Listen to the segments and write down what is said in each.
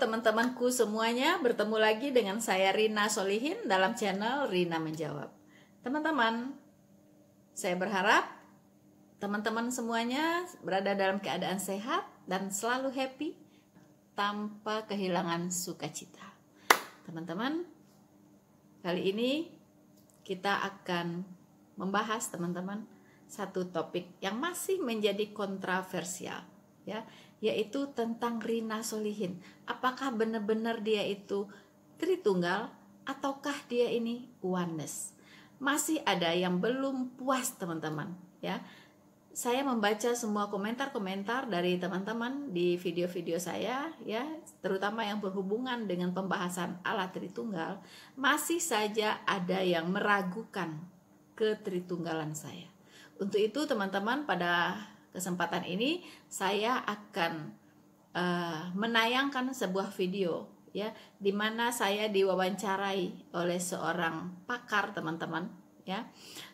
teman-temanku semuanya, bertemu lagi dengan saya Rina Solihin dalam channel Rina Menjawab. Teman-teman, saya berharap teman-teman semuanya berada dalam keadaan sehat dan selalu happy tanpa kehilangan sukacita. Teman-teman, kali ini kita akan membahas teman-teman satu topik yang masih menjadi kontroversial, ya, yaitu tentang Rina Solihin. Apakah benar-benar dia itu Tritunggal ataukah dia ini oneness? Masih ada yang belum puas teman-teman, ya. Saya membaca semua komentar-komentar dari teman-teman di video-video saya, ya, terutama yang berhubungan dengan pembahasan Allah Tritunggal, masih saja ada yang meragukan ketritunggalan saya. Untuk itu teman-teman, pada kesempatan ini saya akan menayangkan sebuah video, ya, di mana saya diwawancarai oleh seorang pakar teman-teman, ya,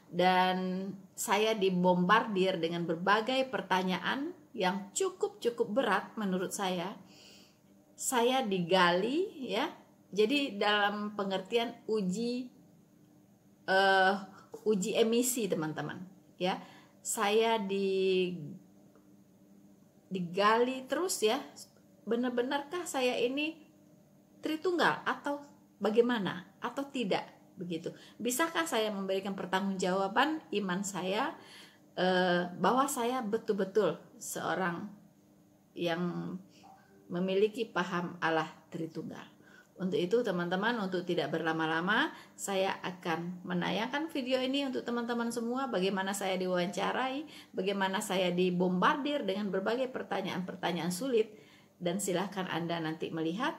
dan saya dibombardir dengan berbagai pertanyaan yang cukup berat menurut saya. Saya digali, ya, jadi dalam pengertian uji emisi teman-teman, ya. Saya digali terus, ya, benar-benarkah saya ini Tritunggal atau bagaimana atau tidak begitu. Bisakah saya memberikan pertanggungjawaban iman saya bahwa saya betul-betul seorang yang memiliki paham Allah Tritunggal. Untuk itu teman-teman, untuk tidak berlama-lama, saya akan menayangkan video ini untuk teman-teman semua, bagaimana saya diwawancarai, bagaimana saya dibombardir dengan berbagai pertanyaan-pertanyaan sulit, dan silahkan Anda nanti melihat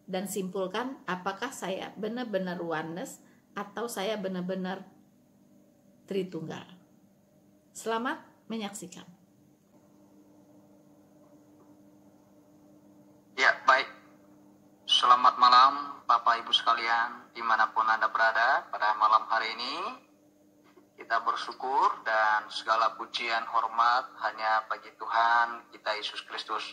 dan simpulkan apakah saya benar-benar oneness atau saya benar-benar Tritunggal. Selamat menyaksikan. Ya, baik. Selamat malam Bapak Ibu sekalian, dimanapun Anda berada pada malam hari ini. Kita bersyukur dan segala pujian hormat hanya bagi Tuhan kita Yesus Kristus.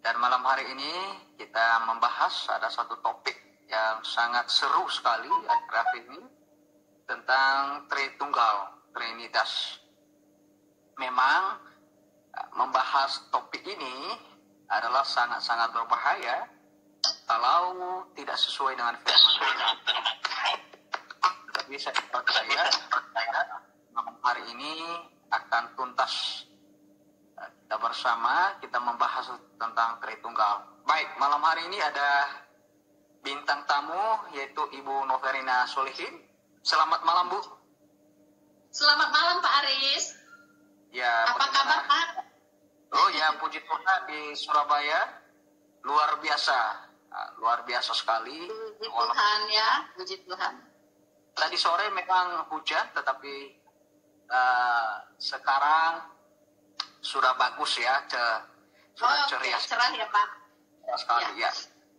Dan malam hari ini kita membahas ada satu topik yang sangat seru sekali akhir-akhir ini tentang Tritunggal, Trinitas. Memang membahas topik ini adalah sangat-sangat berbahaya kalau tidak sesuai dengan firman Tuhan. Tapi saya percaya malam hari ini akan tuntas. Kita bersama kita membahas tentang Tritunggal. Baik, malam hari ini ada bintang tamu yaitu Ibu Noverina Solihin. Selamat malam, Bu. Selamat malam, Pak Aris. Ya, apa kabar, Pak? Oh ya, puji Tuhan di Surabaya luar biasa sekali. Puji Tuhan, ya, puji Tuhan. Tadi sore memang hujan, tetapi sekarang sudah bagus ya, sudah ceria. Cerah ya, Pak. Cerah sekali ya.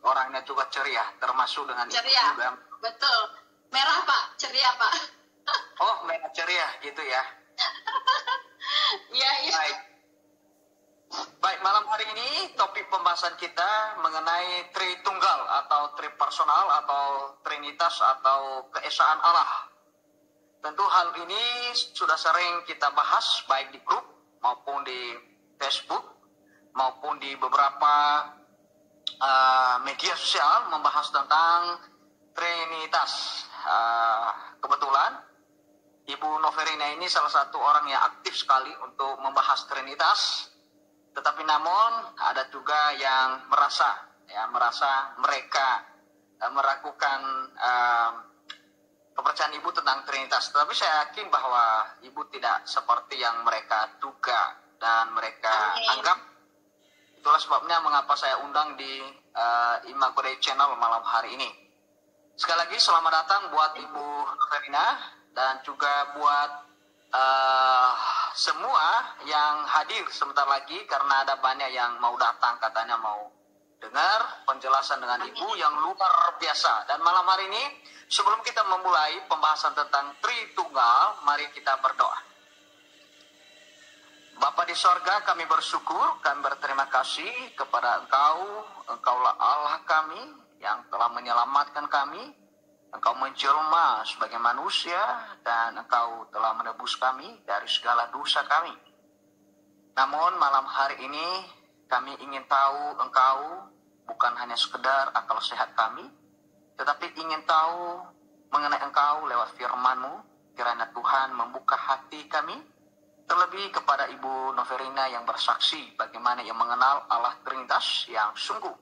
Orangnya juga ceria, termasuk dengan ceria. Juga. Betul. Merah, Pak. Ceria, Pak. Oh, merah ceria gitu ya. Iya. Baik, malam hari ini topik pembahasan kita mengenai Tritunggal atau Tripersonal atau Trinitas atau keesaan Allah. Tentu hal ini sudah sering kita bahas baik di grup maupun di Facebook maupun di beberapa media sosial membahas tentang Trinitas. Kebetulan Ibu Noverina ini salah satu orang yang aktif sekali untuk membahas Trinitas. Tetapi namun ada juga yang merasa mereka meragukan kepercayaan Ibu tentang Trinitas. Tetapi saya yakin bahwa Ibu tidak seperti yang mereka duga dan mereka anggap. Itulah sebabnya mengapa saya undang di Immaculate Channel malam hari ini. Sekali lagi selamat datang buat Ibu Noverina dan juga buat semua yang hadir sebentar lagi, karena ada banyak yang mau datang, katanya mau dengar penjelasan dengan Ibu yang luar biasa. Dan malam hari ini sebelum kita memulai pembahasan tentang Tritunggal, mari kita berdoa. Bapa di sorga, kami bersyukur, kami berterima kasih kepada Engkau. Engkaulah Allah kami yang telah menyelamatkan kami. Engkau menjelma sebagai manusia dan Engkau telah menebus kami dari segala dosa kami. Namun malam hari ini kami ingin tahu Engkau bukan hanya sekedar akal sehat kami, tetapi ingin tahu mengenai Engkau lewat firman-Mu. Kiranya Tuhan membuka hati kami, terlebih kepada Ibu Noverina yang bersaksi bagaimana ia mengenal Allah Trinitas yang sungguh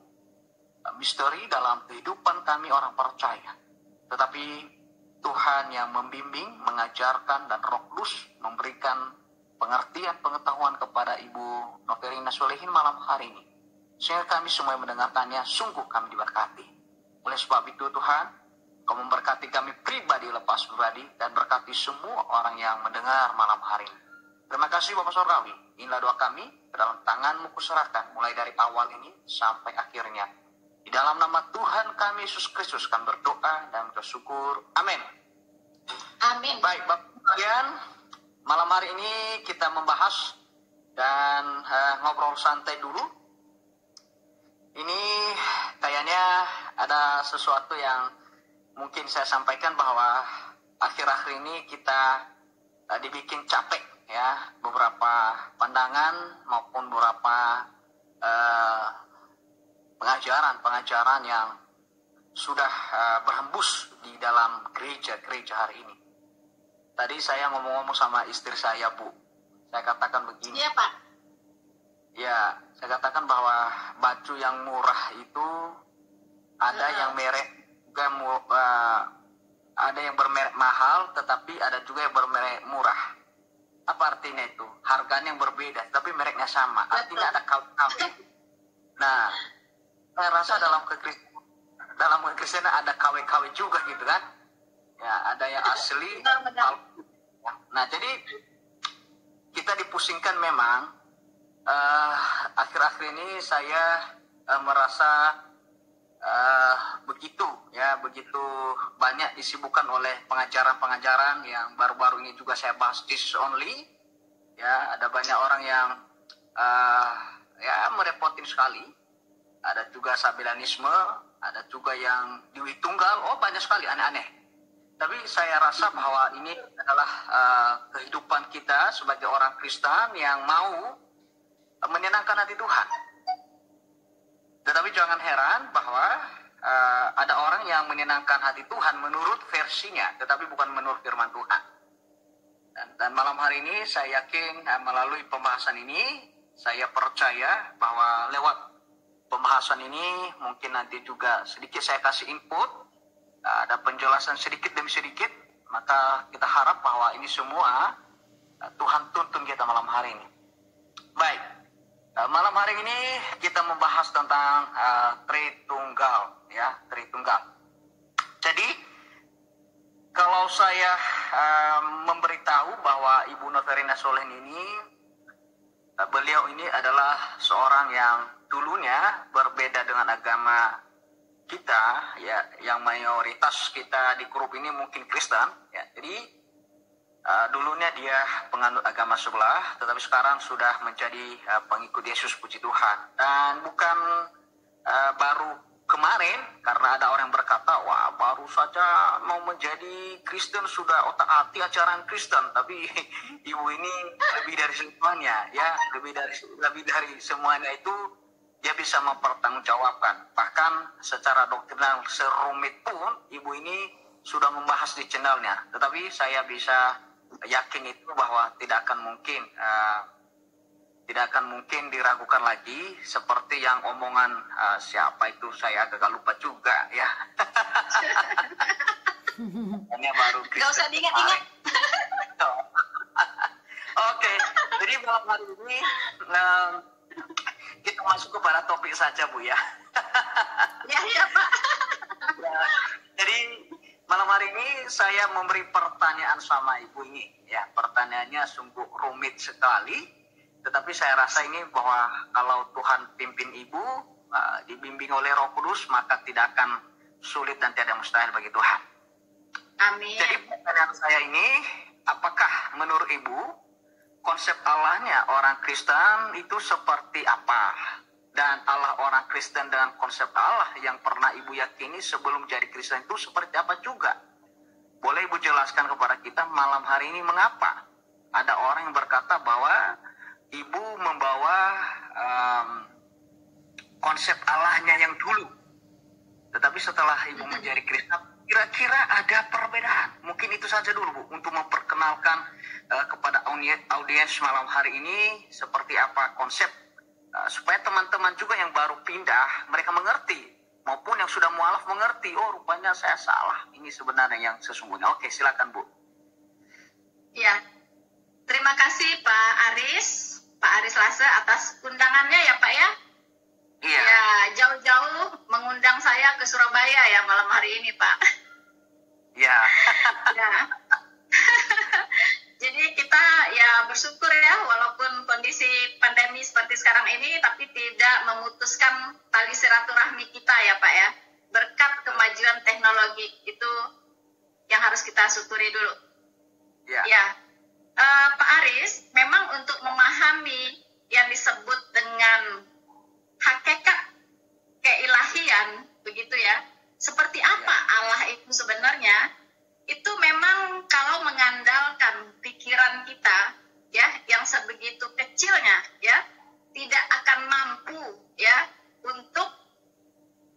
misteri dalam kehidupan kami orang percaya. Tetapi Tuhan yang membimbing, mengajarkan, dan Roh Kudus memberikan pengertian, pengetahuan kepada Ibu Noverina Solehin malam hari ini. Sehingga kami semua yang mendengarkannya, sungguh kami diberkati. Oleh sebab itu Tuhan, Kau memberkati kami pribadi lepas pribadi, dan berkati semua orang yang mendengar malam hari ini. Terima kasih Bapak Sorgawi. Inilah doa kami, ke dalam tangan-Mu kuserahkan, mulai dari awal ini sampai akhirnya. Di dalam nama Tuhan kami Yesus Kristus kami berdoa dan bersyukur. Amin. Amin. Baik Bapak sekalian, malam hari ini kita membahas dan ngobrol santai dulu. Ini kayaknya ada sesuatu yang mungkin saya sampaikan bahwa akhir-akhir ini kita dibikin capek ya, beberapa pandangan maupun beberapa pengajaran yang sudah berhembus di dalam gereja-gereja hari ini. Tadi saya ngomong-ngomong sama istri saya, Bu. Saya katakan begini. Iya, Pak. Ya, saya katakan bahwa baju yang murah itu ada yang merek juga ada yang bermerek mahal, tetapi ada juga yang bermerek murah. Apa artinya itu? Harganya yang berbeda, tapi mereknya sama. Artinya ada KW. Nah, saya rasa dalam kekristenan ada KW juga gitu kan? Ya, ada yang asli. Nah, jadi kita dipusingkan memang. Akhir-akhir ini saya merasa begitu banyak disibukkan oleh pengajaran-pengajaran yang baru-baru ini juga saya bahas Jesus only. Ya, ada banyak orang yang merepotin sekali. Ada juga sabilanisme, ada juga yang Dewi Tunggal. Oh, banyak sekali aneh-aneh. Tapi saya rasa bahwa ini adalah kehidupan kita sebagai orang Kristen yang mau menyenangkan hati Tuhan. Tetapi jangan heran bahwa ada orang yang menyenangkan hati Tuhan menurut versinya, tetapi bukan menurut firman Tuhan. Dan malam hari ini saya yakin melalui pembahasan ini, saya percaya bahwa lewat pembahasan ini mungkin nanti juga sedikit saya kasih input, ada penjelasan sedikit demi sedikit, maka kita harap bahwa ini semua Tuhan tuntun kita malam hari ini. Baik. Malam hari ini kita membahas tentang Tritunggal, ya, Tritunggal. Jadi kalau saya memberitahu bahwa Ibu Noverina Solehin ini, beliau ini adalah seorang yang dulunya berbeda dengan agama kita, ya, yang mayoritas kita di grup ini mungkin Kristen, ya. Jadi dulunya dia penganut agama sebelah, tetapi sekarang sudah menjadi pengikut Yesus, puji Tuhan. Dan bukan baru kemarin, karena ada orang yang berkata, wah baru saja mau menjadi Kristen sudah otak-atik ajaran Kristen. Tapi ibu ini lebih dari semuanya, ya, lebih dari semuanya itu dia bisa mempertanggungjawabkan. Bahkan secara doktrinal serumit pun ibu ini sudah membahas di channelnya. Tetapi saya bisa yakin itu bahwa tidak akan mungkin diragukan lagi seperti yang omongan siapa itu, saya agak lupa juga ya. Hanya baru Gak usah diingat-ingat. Oke, jadi malam hari ini kita masuk kepada topik saja, Bu, ya. Ya, Pak. Jadi malam hari ini saya memberi pertanyaan sama ibu ini, ya, pertanyaannya sungguh rumit sekali, tetapi saya rasa ini bahwa kalau Tuhan pimpin ibu, dibimbing oleh Roh Kudus, maka tidak akan sulit dan tidak mustahil bagi Tuhan. Amin. Jadi pertanyaan saya ini, apakah menurut ibu konsep Allahnya orang Kristen itu seperti apa, dan Allah orang Kristen dengan konsep Allah yang pernah Ibu yakini sebelum jadi Kristen itu seperti apa juga. Boleh Ibu jelaskan kepada kita malam hari ini mengapa ada orang yang berkata bahwa Ibu membawa konsep Allahnya yang dulu, tetapi setelah Ibu menjadi Kristen, kira-kira ada perbedaan. Mungkin itu saja dulu Bu, untuk memperkenalkan kepada audiens malam hari ini seperti apa konsep, supaya teman-teman juga yang baru pindah, mereka mengerti, maupun yang sudah mualaf mengerti, oh rupanya saya salah, ini sebenarnya yang sesungguhnya. Oke, silakan Bu. Ya, terima kasih Pak Aris Lase atas undangannya ya Pak ya. Iya. Ya, jauh-jauh mengundang saya ke Surabaya ya malam hari ini Pak. Ya. Ya. Jadi kita ya bersyukur ya, walaupun kondisi pandemi seperti sekarang ini, tapi tidak memutuskan tali silaturahmi kita ya Pak ya. Berkat kemajuan teknologi itu yang harus kita syukuri dulu. Ya. Ya, Pak Aris, memang untuk memahami yang disebut dengan hakikat keilahian, begitu ya, seperti apa Allah itu sebenarnya, itu memang kalau mengandalkan pikiran kita, ya, yang sebegitu kecilnya, ya, tidak akan mampu, ya, untuk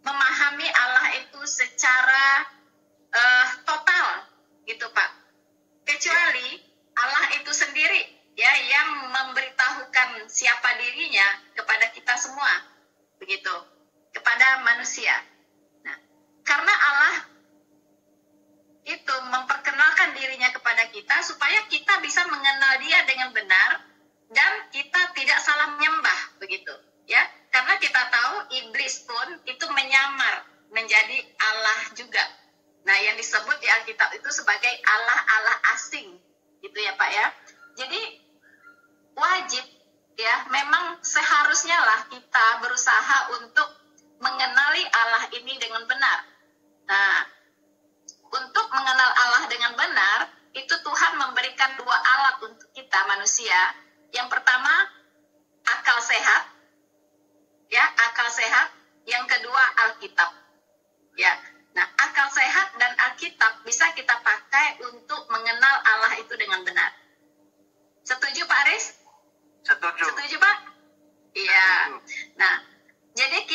memahami Allah itu secara total, gitu Pak. Kecuali Allah itu sendiri, ya, yang memberitahukan siapa dirinya kepada kita semua, begitu, kepada manusia. Nah, karena Allah itu memperkenalkan dirinya kepada kita supaya kita bisa mengenal Dia dengan benar dan kita tidak salah menyembah, begitu, ya. Karena kita tahu iblis pun itu menyamar menjadi Allah juga. Nah, yang disebut di Alkitab itu sebagai Allah-Allah asing, gitu ya Pak ya. Jadi wajib ya, memang seharusnya lah kita berusaha untuk mengenali Allah ini dengan benar. Nah, untuk mengenal Allah dengan benar, itu Tuhan memberikan dua alat untuk kita manusia. Yang pertama, akal sehat. Ya, akal sehat. Yang kedua, Alkitab. Ya. Nah, akal sehat dan Alkitab bisa kita pakai untuk mengenal Allah itu dengan benar. Setuju Pak Aris? Setuju. Setuju Pak? Iya. Nah, jadi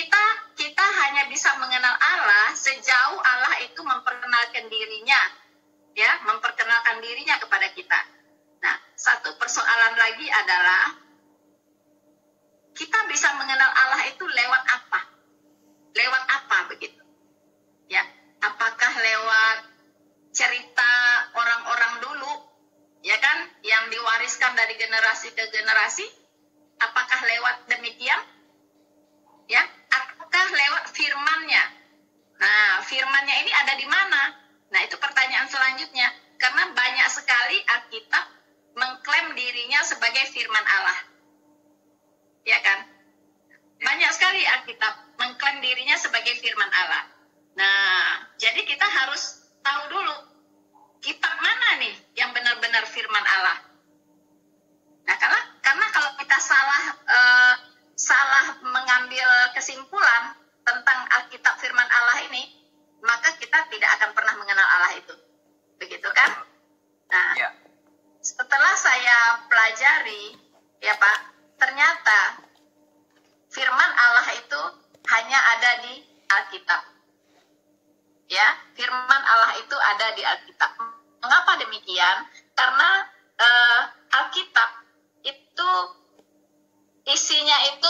kita hanya bisa mengenal Allah sejauh Allah itu memperkenalkan dirinya, ya, memperkenalkan dirinya kepada kita. Nah, satu persoalan lagi adalah kita bisa mengenal Allah itu lewat apa? Lewat apa begitu? Ya, apakah lewat cerita orang-orang dulu, ya kan, yang diwariskan dari generasi ke generasi? Apakah lewat demikian? Ya, apakah lewat firman-Nya? Nah, firman-Nya ini ada di mana? Nah, itu pertanyaan selanjutnya. Karena banyak sekali Alkitab mengklaim dirinya sebagai firman Allah. Ya kan? Banyak sekali Alkitab mengklaim dirinya sebagai firman Allah. Nah, jadi kita harus tahu dulu kitab mana nih yang benar-benar firman Allah. Nah, karena kalau kita salah mengambil kesimpulan tentang Alkitab firman Allah ini, maka kita tidak akan pernah mengenal Allah itu. Begitu kan? Nah, setelah saya pelajari, ya Pak, ternyata firman Allah itu hanya ada di Alkitab. Ya, firman Allah itu ada di Alkitab. Mengapa demikian? Karena Alkitab itu isinya itu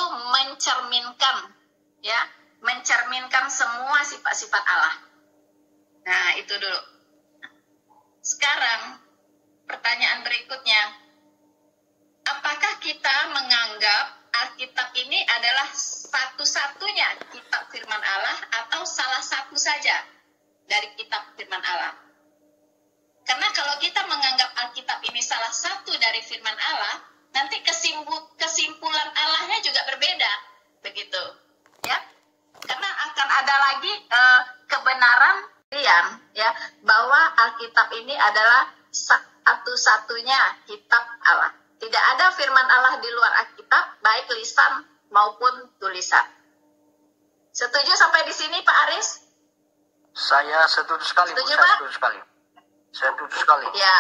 mencerminkan semua sifat-sifat Allah. Nah, itu dulu. Sekarang pertanyaan berikutnya, apakah kita menganggap Alkitab ini adalah satu-satunya kitab firman Allah atau salah satu saja dari kitab firman Allah? Karena kalau kita menganggap Alkitab ini salah satu dari firman Allah, nanti kesimpulan Allahnya juga berbeda, begitu, ya. Karena akan ada lagi kebenaran ya, bahwa Alkitab ini adalah satu-satunya kitab Allah. Tidak ada firman Allah di luar Alkitab, baik lisan maupun tulisan. Setuju sampai di sini, Pak Aris? Saya setuju sekali, Bu. Setuju, Saya Pak? setuju sekali. Setuju sekali. Ya,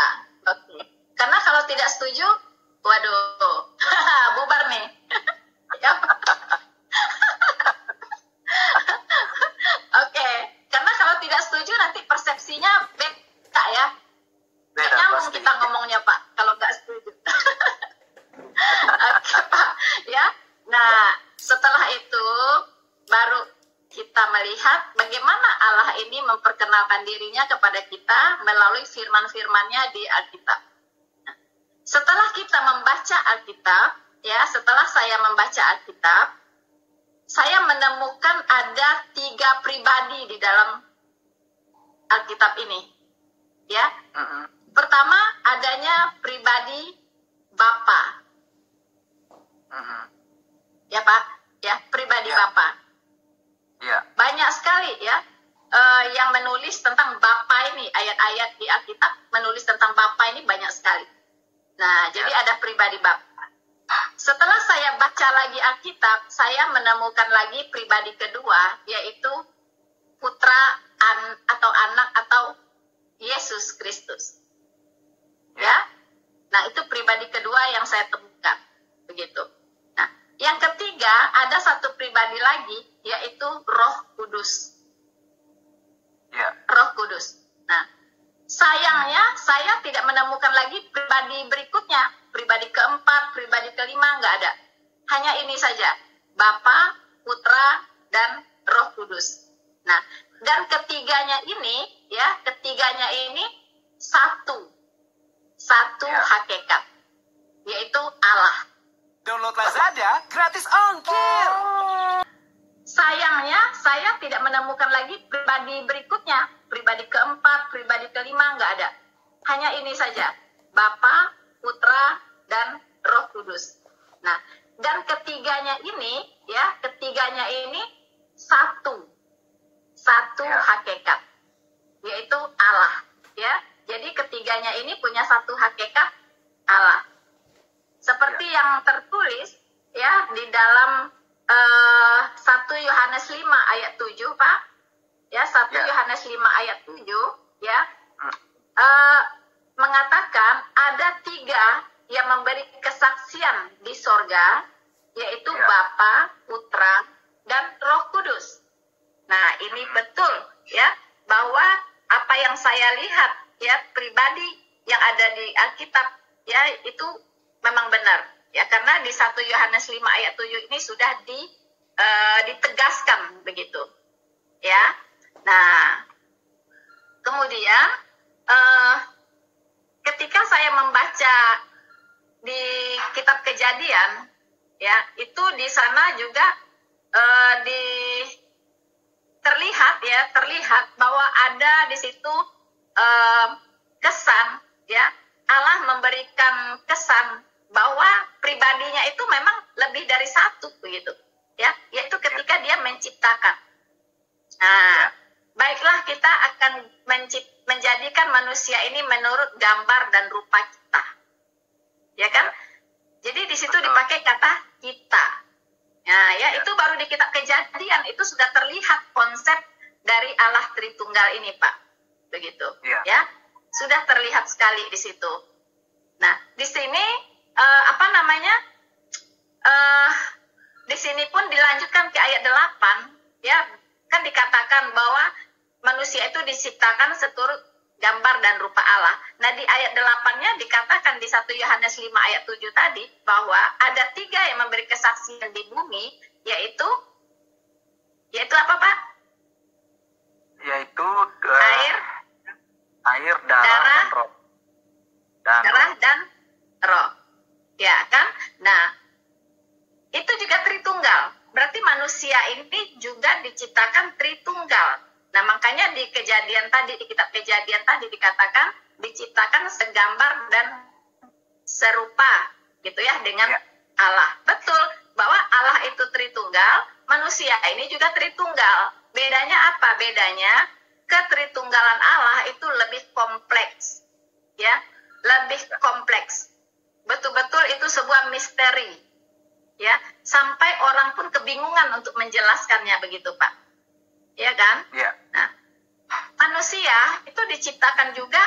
oke. Karena kalau tidak setuju, waduh, bubar nih. Ya. Oke, karena kalau tidak setuju nanti persepsinya beda ya. Beda, Nyambung pasti. kita ngomongnya, Pak, kalau nggak setuju. Oke, Pak. Ya, nah setelah itu baru kita melihat bagaimana Allah ini memperkenalkan dirinya kepada kita melalui firman-firmannya di Alkitab. Nah, setelah kita membaca Alkitab, ya, setelah saya membaca Alkitab, saya menemukan ada 3 pribadi di dalam Alkitab ini. Ya, pertama adanya pribadi Bapa. Ya, Pak, ya, pribadi Ya. Bapa. Ya. Banyak sekali ya yang menulis tentang Bapa ini, ayat-ayat di Alkitab menulis tentang Bapa ini banyak sekali. Nah, jadi ada pribadi Bapa. Setelah saya baca lagi Alkitab, saya menemukan lagi pribadi kedua, yaitu putra atau anak atau Yesus Kristus. Ya. Nah, itu pribadi kedua yang saya temukan. Begitu. Nah, yang ketiga ada satu pribadi lagi, yaitu Roh Kudus. Ya. Roh Kudus. Nah, sayangnya saya tidak menemukan lagi pribadi berikutnya, pribadi keempat, pribadi kelima, nggak ada. Hanya ini saja, Bapa, Putra, dan Roh Kudus. Nah, dan ketiganya ini, ya, ketiganya ini satu Ya. hakikat, yaitu Allah. Download Lazada gratis ongkir. Sayangnya saya tidak menemukan lagi pribadi berikutnya, pribadi keempat, pribadi kelima, nggak ada. Hanya ini saja, Bapa, Putra, dan Roh Kudus. Nah, dan ketiganya ini, ya, ketiganya ini satu Ya. hakikat, yaitu Allah. Ya, jadi ketiganya ini punya satu hakikat, Allah. Seperti yang tertulis ya di dalam 1 Yohanes 5 ayat 7, Pak. Ya, 1 Ya. Yohanes 5 ayat 7 ya. Mengatakan ada 3 yang memberi kesaksian di sorga, yaitu Ya. Bapa, Putra, dan Roh Kudus. Nah, ini betul ya, bahwa apa yang saya lihat ya, pribadi yang ada di Alkitab ya, itu memang benar ya, karena di 1 Yohanes 5 ayat 7 ini sudah ditegaskan begitu ya. Nah, kemudian ketika saya membaca di kitab Kejadian ya, itu di sana juga terlihat bahwa ada di situ kesan ya, Allah memberikan kesan bahwa pribadinya itu memang lebih dari satu begitu ya, yaitu ketika dia menciptakan. Nah, baiklah, kita akan menjadikan manusia ini menurut gambar dan rupa kita, ya kan? Jadi di situ dipakai kata kita. Nah, ya, itu baru di kitab Kejadian itu sudah terlihat konsep dari Allah Tritunggal ini, Pak. Begitu, ya. Sudah terlihat sekali di situ. Nah, di sini di sini pun dilanjutkan ke ayat 8, ya, kan dikatakan bahwa manusia itu diciptakan seturut gambar dan rupa Allah. Nah, di ayat 8-nya dikatakan di 1 Yohanes 5 ayat 7 tadi bahwa ada 3 yang memberi kesaksian di bumi, yaitu apa, Pak? Yaitu Air, darah, dan roh. darah dan roh. Ya kan? Nah, itu juga Tritunggal. Berarti manusia ini juga diciptakan Tritunggal. Nah, makanya di Kejadian tadi, di kitab Kejadian tadi dikatakan diciptakan segambar dan serupa gitu ya dengan Allah. Betul bahwa Allah itu Tritunggal, manusia ini juga Tritunggal. Bedanya apa? Bedanya ketritunggalan Allah itu lebih kompleks. Ya, lebih kompleks. betul-betul itu sebuah misteri, ya, sampai orang pun kebingungan untuk menjelaskannya, begitu Pak, ya kan? Ya. Nah, manusia itu diciptakan juga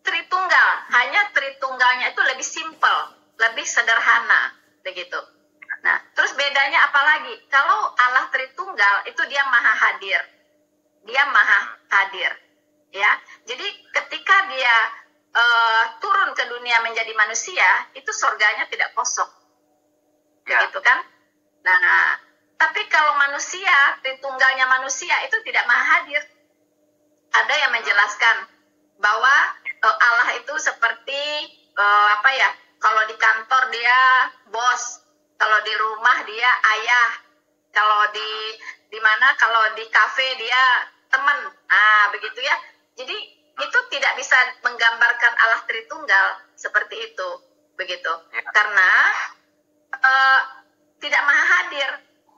Tritunggal, hanya Tritunggalnya itu lebih simpel, lebih sederhana, begitu. Nah, terus bedanya apa lagi? Kalau Allah Tritunggal itu dia maha hadir, ya. Jadi ketika dia turun ke dunia menjadi manusia, itu surganya tidak kosong, begitu kan? Nah, tapi kalau manusia, Tritunggalnya manusia itu tidak maha hadir. Ada yang menjelaskan bahwa Allah itu seperti kalau di kantor dia bos, kalau di rumah dia ayah, kalau di mana, kalau di kafe dia teman. Nah, begitu ya. Jadi itu tidak bisa menggambarkan Allah Tritunggal seperti itu, begitu. Karena tidak maha hadir,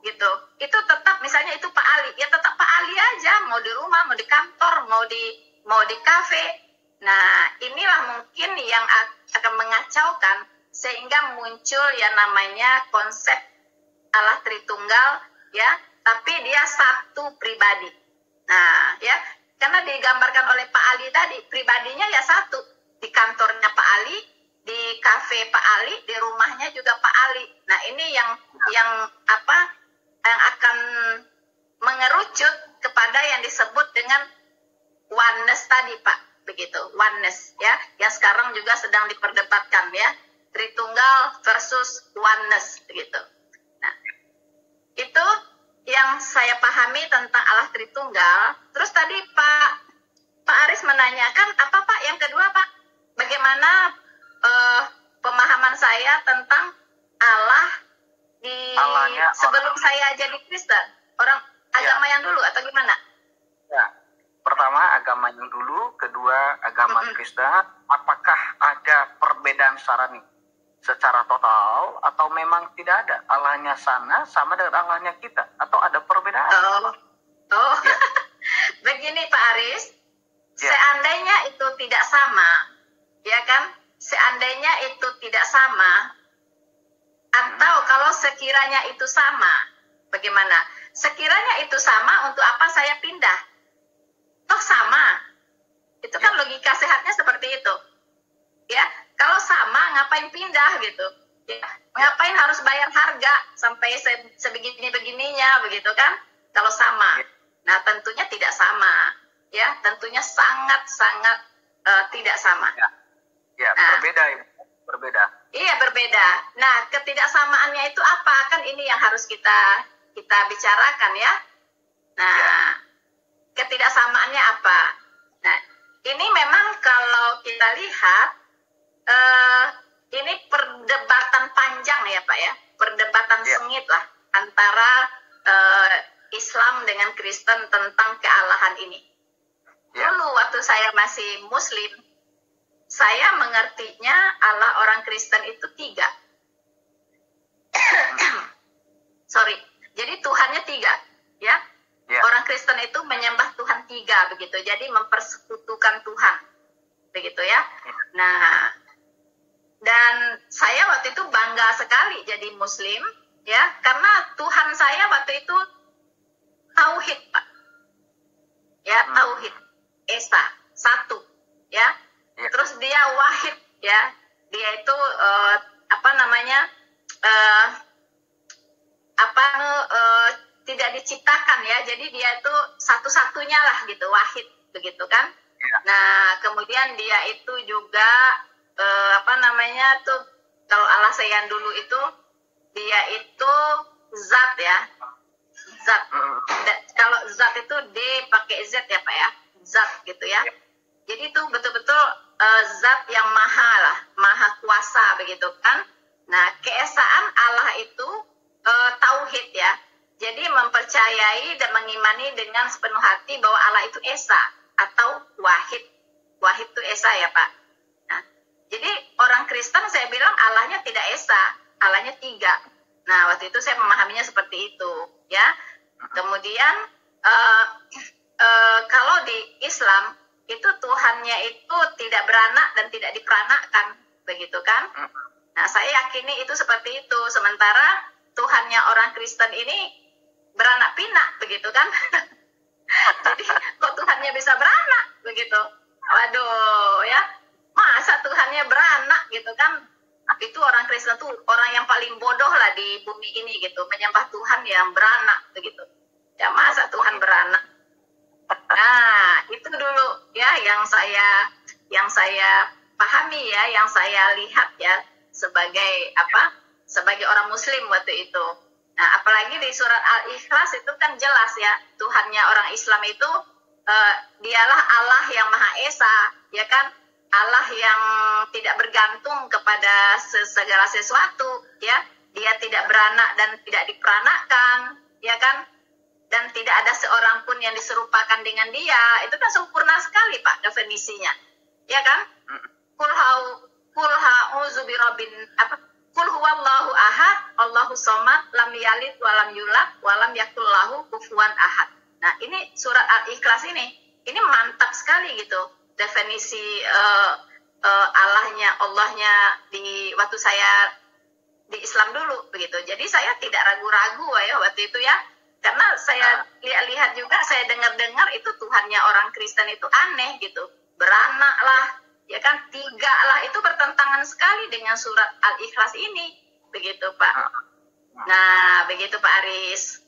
gitu. Itu tetap, misalnya itu Pak Ali, ya tetap Pak Ali aja, mau di rumah, mau di kantor, mau di kafe. Nah, inilah mungkin yang akan mengacaukan sehingga muncul yang namanya konsep Allah Tritunggal, ya, tapi dia satu pribadi. Nah, ya, karena digambarkan oleh Pak Ali tadi, pribadinya ya satu, di kantornya Pak Ali, di kafe Pak Ali, di rumahnya juga Pak Ali. Nah, ini yang akan mengerucut kepada yang disebut dengan oneness tadi, Pak, begitu, oneness, ya, yang sekarang juga sedang diperdebatkan, ya, Tritunggal versus oneness, begitu. Nah, itu yang saya pahami tentang Allah Tritunggal. Terus tadi Pak Aris menanyakan apa Pak yang kedua, Pak? Bagaimana pemahaman saya tentang Allah sebelum saya jadi Kristen? Orang agama yang dulu atau gimana? Ya. Pertama agama yang dulu, kedua agama Kristen. Apakah ada perbedaan secara total atau memang tidak ada? Allahnya sana sama dengan Allahnya kita atau ada perbedaan? Ya. Begini Pak Aris, seandainya itu tidak sama, ya kan? Seandainya itu tidak sama, atau kalau sekiranya itu sama, bagaimana? Sekiranya itu sama, untuk apa saya pindah? Toh sama. Itu kan logika sehatnya seperti itu. Ya, kalau sama ngapain pindah gitu? Ya, ngapain harus bayar harga sampai sebegini-begininya begitu kan? Kalau sama. Nah, tentunya tidak sama. Ya, tentunya sangat-sangat tidak sama. Ya, nah, berbeda. Iya, berbeda. Nah, ketidaksamaannya itu apa? Kan ini yang harus kita bicarakan, ya. Nah, ketidaksamaannya apa? Nah, ini memang kalau kita lihat ini perdebatan panjang ya Pak ya, perdebatan sengit lah antara Islam dengan Kristen tentang kealahan ini. Dulu waktu saya masih Muslim, saya mengertinya Allah orang Kristen itu 3. Sorry, jadi Tuhannya 3, ya. Orang Kristen itu menyembah Tuhan 3 begitu, jadi mempersekutukan Tuhan, begitu ya. Nah, dan saya waktu itu bangga sekali jadi Muslim, ya, karena Tuhan saya waktu itu tauhid, Pak. Ya, tauhid, Esa, satu, ya. Terus dia wahid, ya. Dia itu tidak diciptakan ya. Jadi dia itu satu-satunya lah gitu, wahid, begitu kan. Nah, kemudian dia itu juga kalau Allah yang dulu itu dia itu zat ya, zat. Kalau zat itu D pakai Z ya Pak ya, zat gitu ya. Jadi itu betul-betul zat yang maha kuasa begitu kan. Nah, keesaan Allah itu tauhid ya. Jadi mempercayai dan mengimani dengan sepenuh hati bahwa Allah itu esa atau wahid. Wahid itu esa ya Pak. Nah, jadi orang Kristen saya bilang Allahnya tidak esa, Allahnya 3. Nah, waktu itu saya memahaminya seperti itu, ya. Kemudian kalau di Islam itu Tuhannya itu tidak beranak dan tidak diperanakkan, begitu kan? Nah, saya yakini itu seperti itu. Sementara Tuhannya orang Kristen ini beranak pinak begitu kan. Jadi kok Tuhannya bisa beranak begitu? Waduh ya, masa Tuhannya beranak gitu kan? Itu orang Kristen tuh orang yang paling bodoh lah di bumi ini gitu, menyembah Tuhan yang beranak begitu. Ya masa Tuhan beranak? Nah itu dulu ya yang saya pahami ya, yang saya lihat ya sebagai sebagai orang Muslim waktu itu. Nah, apalagi di surat Al-Ikhlas itu kan jelas ya, Tuhannya orang Islam itu dialah Allah yang Maha Esa, ya kan? Allah yang tidak bergantung kepada segala sesuatu, ya. Dia tidak beranak dan tidak diperanakkan, ya kan? Dan tidak ada seorang pun yang diserupakan dengan dia. Itu kan sempurna sekali, Pak, definisinya. Ya kan? Kul ha'udzu birabbin Kul huwallahu ahad, Allahu somad, lam yalid walam yulad, walam yakul lahu kufuwan ahad. Nah, ini surat Al-Ikhlas ini mantap sekali gitu. Definisi Allahnya di waktu saya di Islam dulu begitu. Jadi saya tidak ragu-ragu ya waktu itu ya. Karena saya lihat juga, saya dengar-dengar itu Tuhannya orang Kristen itu aneh gitu. Beranak lah, ya kan, 3 lah, itu bertentangan sekali dengan surat Al-Ikhlas ini, begitu Pak. Nah, begitu Pak Aris.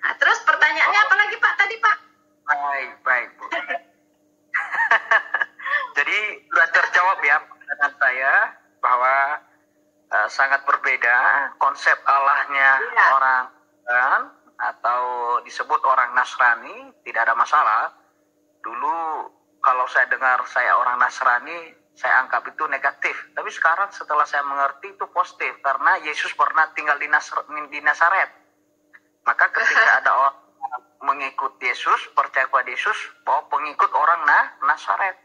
Nah, terus pertanyaannya apa lagi Pak tadi Pak? Baik Bu. Jadi sudah terjawab ya pertanyaan saya bahwa sangat berbeda konsep Allahnya orang Kristen atau disebut orang Nasrani, tidak ada masalah. Dulu kalau saya dengar saya orang Nasrani, saya anggap itu negatif. Tapi sekarang setelah saya mengerti itu positif. Karena Yesus pernah tinggal di Nazaret. Maka ketika ada orang mengikut Yesus, percaya kepada Yesus, bahwa pengikut orang Nazaret.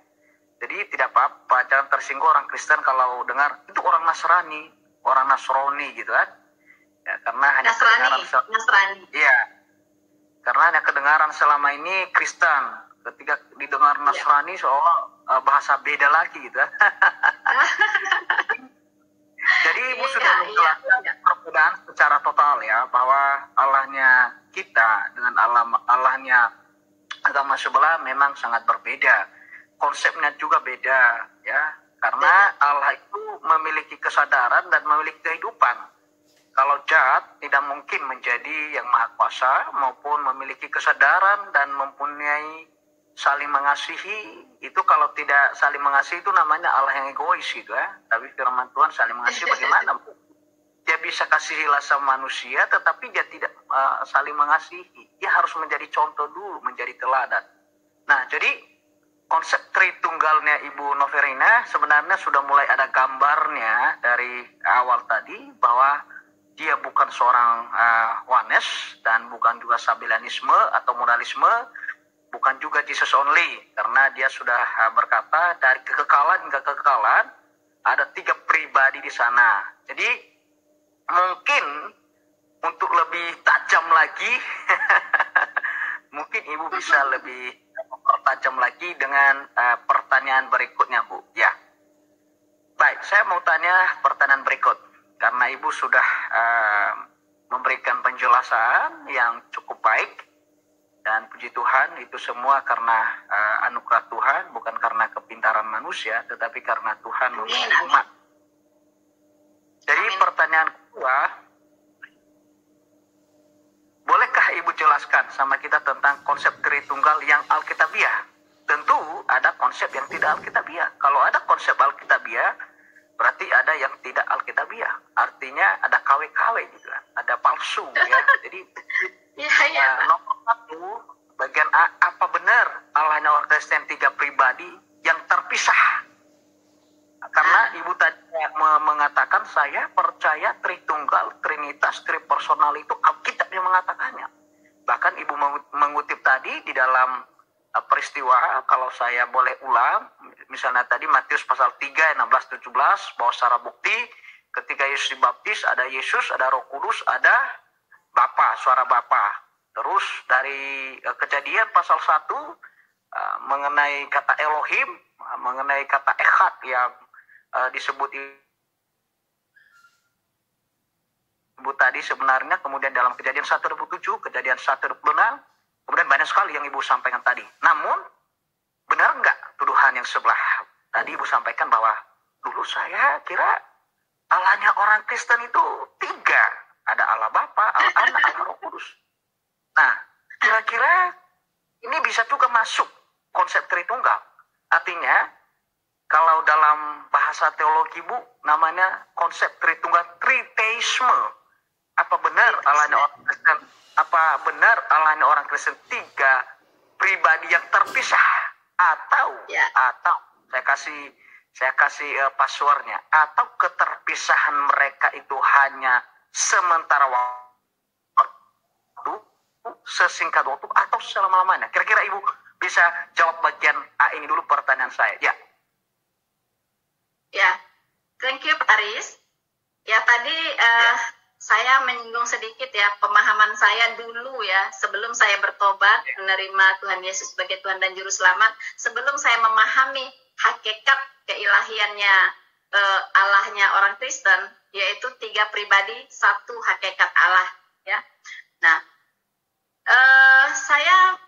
Jadi tidak apa-apa, jangan tersinggung orang Kristen kalau dengar, itu orang Nasrani, orang Nasrani gitu kan. Ya, karena hanya Nasrani. Iya. Karena hanya kedengaran selama ini Kristen. Ketika didengar Nasrani seolah bahasa beda lagi gitu. Jadi Ibu sudah menjelaskan perbedaan secara total ya, bahwa Allahnya kita dengan Allahnya agama sebelah memang sangat berbeda. Konsepnya juga beda ya, karena Allah itu memiliki kesadaran dan memiliki kehidupan. Kalau jahat tidak mungkin menjadi yang maha kuasa maupun memiliki kesadaran dan mempunyai saling mengasihi. Itu kalau tidak saling mengasihi itu namanya Allah yang egois gitu ya. Tapi firman Tuhan saling mengasihi bagaimana? Dia bisa kasihilah sama manusia tetapi dia tidak saling mengasihi. Dia harus menjadi contoh dulu, menjadi teladan. Nah, jadi konsep Tritunggalnya Ibu Noverina sebenarnya sudah mulai ada gambarnya dari awal tadi, bahwa dia bukan seorang oneness dan bukan juga Sabellianisme atau modalisme, bukan juga Jesus only, karena dia sudah berkata dari kekekalan hingga kekekalan ada 3 pribadi di sana. Jadi mungkin untuk lebih tajam lagi, mungkin Ibu bisa lebih tajam lagi dengan pertanyaan berikutnya Bu. Ya, baik, saya mau tanya pertanyaan berikut karena Ibu sudah memberikan penjelasan yang cukup baik. Dan puji Tuhan itu semua karena anugerah Tuhan, bukan karena kepintaran manusia, tetapi karena Tuhan memilih umat. Jadi pertanyaan kedua, bolehkah Ibu jelaskan sama kita tentang konsep Tritunggal yang Alkitabiah? Tentu ada konsep yang tidak Alkitabiah. Kalau ada konsep Alkitabiah, berarti ada yang tidak Alkitabiah. Artinya ada KW-KW gitu kan, ada palsu ya. Jadi nomor 1, bagian A, apa benar Allahnya orang Kristen 3 pribadi yang terpisah? Karena Ibu tadi mengatakan saya percaya Tritunggal, Trinitas, Tripersonal itu Alkitab yang mengatakannya. Bahkan Ibu mengutip tadi di dalam peristiwa, kalau saya boleh ulang, misalnya tadi Matius pasal 3, 16, 17, bahwa secara bukti ketika Yesus dibaptis ada Yesus, ada Roh Kudus, ada Bapa, suara Bapa. Terus dari Kejadian pasal 1 mengenai kata Elohim, mengenai kata Echad yang disebut Bu tadi sebenarnya, kemudian dalam Kejadian 1:27, Kejadian 1:26, kemudian banyak sekali yang Ibu sampaikan tadi. Namun, benar nggak tuduhan yang sebelah? Tadi Ibu sampaikan bahwa dulu saya kira Allahnya orang Kristen itu 3. Ada Allah Bapa, Allah Anak, Allah Roh Kudus. Nah, kira-kira ini bisa juga masuk konsep Tritunggal. Artinya, kalau dalam bahasa teologi Bu, namanya konsep Tritunggal, Triteisme. Apa benar Allahnya orang Kristen? Apa benar Allahnya orang Kristen 3 pribadi yang terpisah? Atau saya kasih passwordnya. Atau keterpisahan mereka itu hanya sementara waktu, sesingkat waktu, atau selama-lamanya? Kira-kira Ibu bisa jawab bagian A ini dulu pertanyaan saya. Ya. Ya, thank you Pak Aris. Ya tadi saya menyinggung sedikit ya pemahaman saya dulu ya sebelum saya bertobat menerima Tuhan Yesus sebagai Tuhan dan Juru Selamat. Sebelum saya memahami hakikat keilahiannya Allahnya orang Kristen, yaitu 3 pribadi, 1 hakikat Allah. Ya, nah saya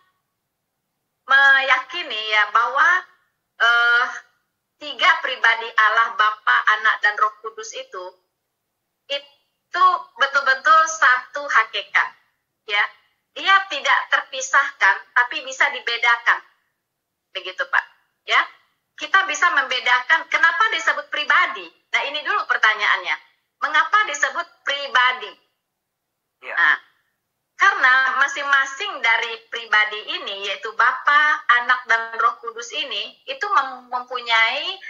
meyakini ya bahwa 3 pribadi Allah, Bapa, Anak, dan Roh Kudus itu betul-betul satu hakikat. Ya, dia tidak terpisahkan, tapi bisa dibedakan. Begitu Pak. Ya, kita bisa membedakan kenapa disebut pribadi. Nah, ini dulu pertanyaannya. Mengapa disebut pribadi? Ya. Nah, karena masing-masing dari pribadi ini, yaitu Bapa, Anak, dan Roh Kudus ini, itu mempunyai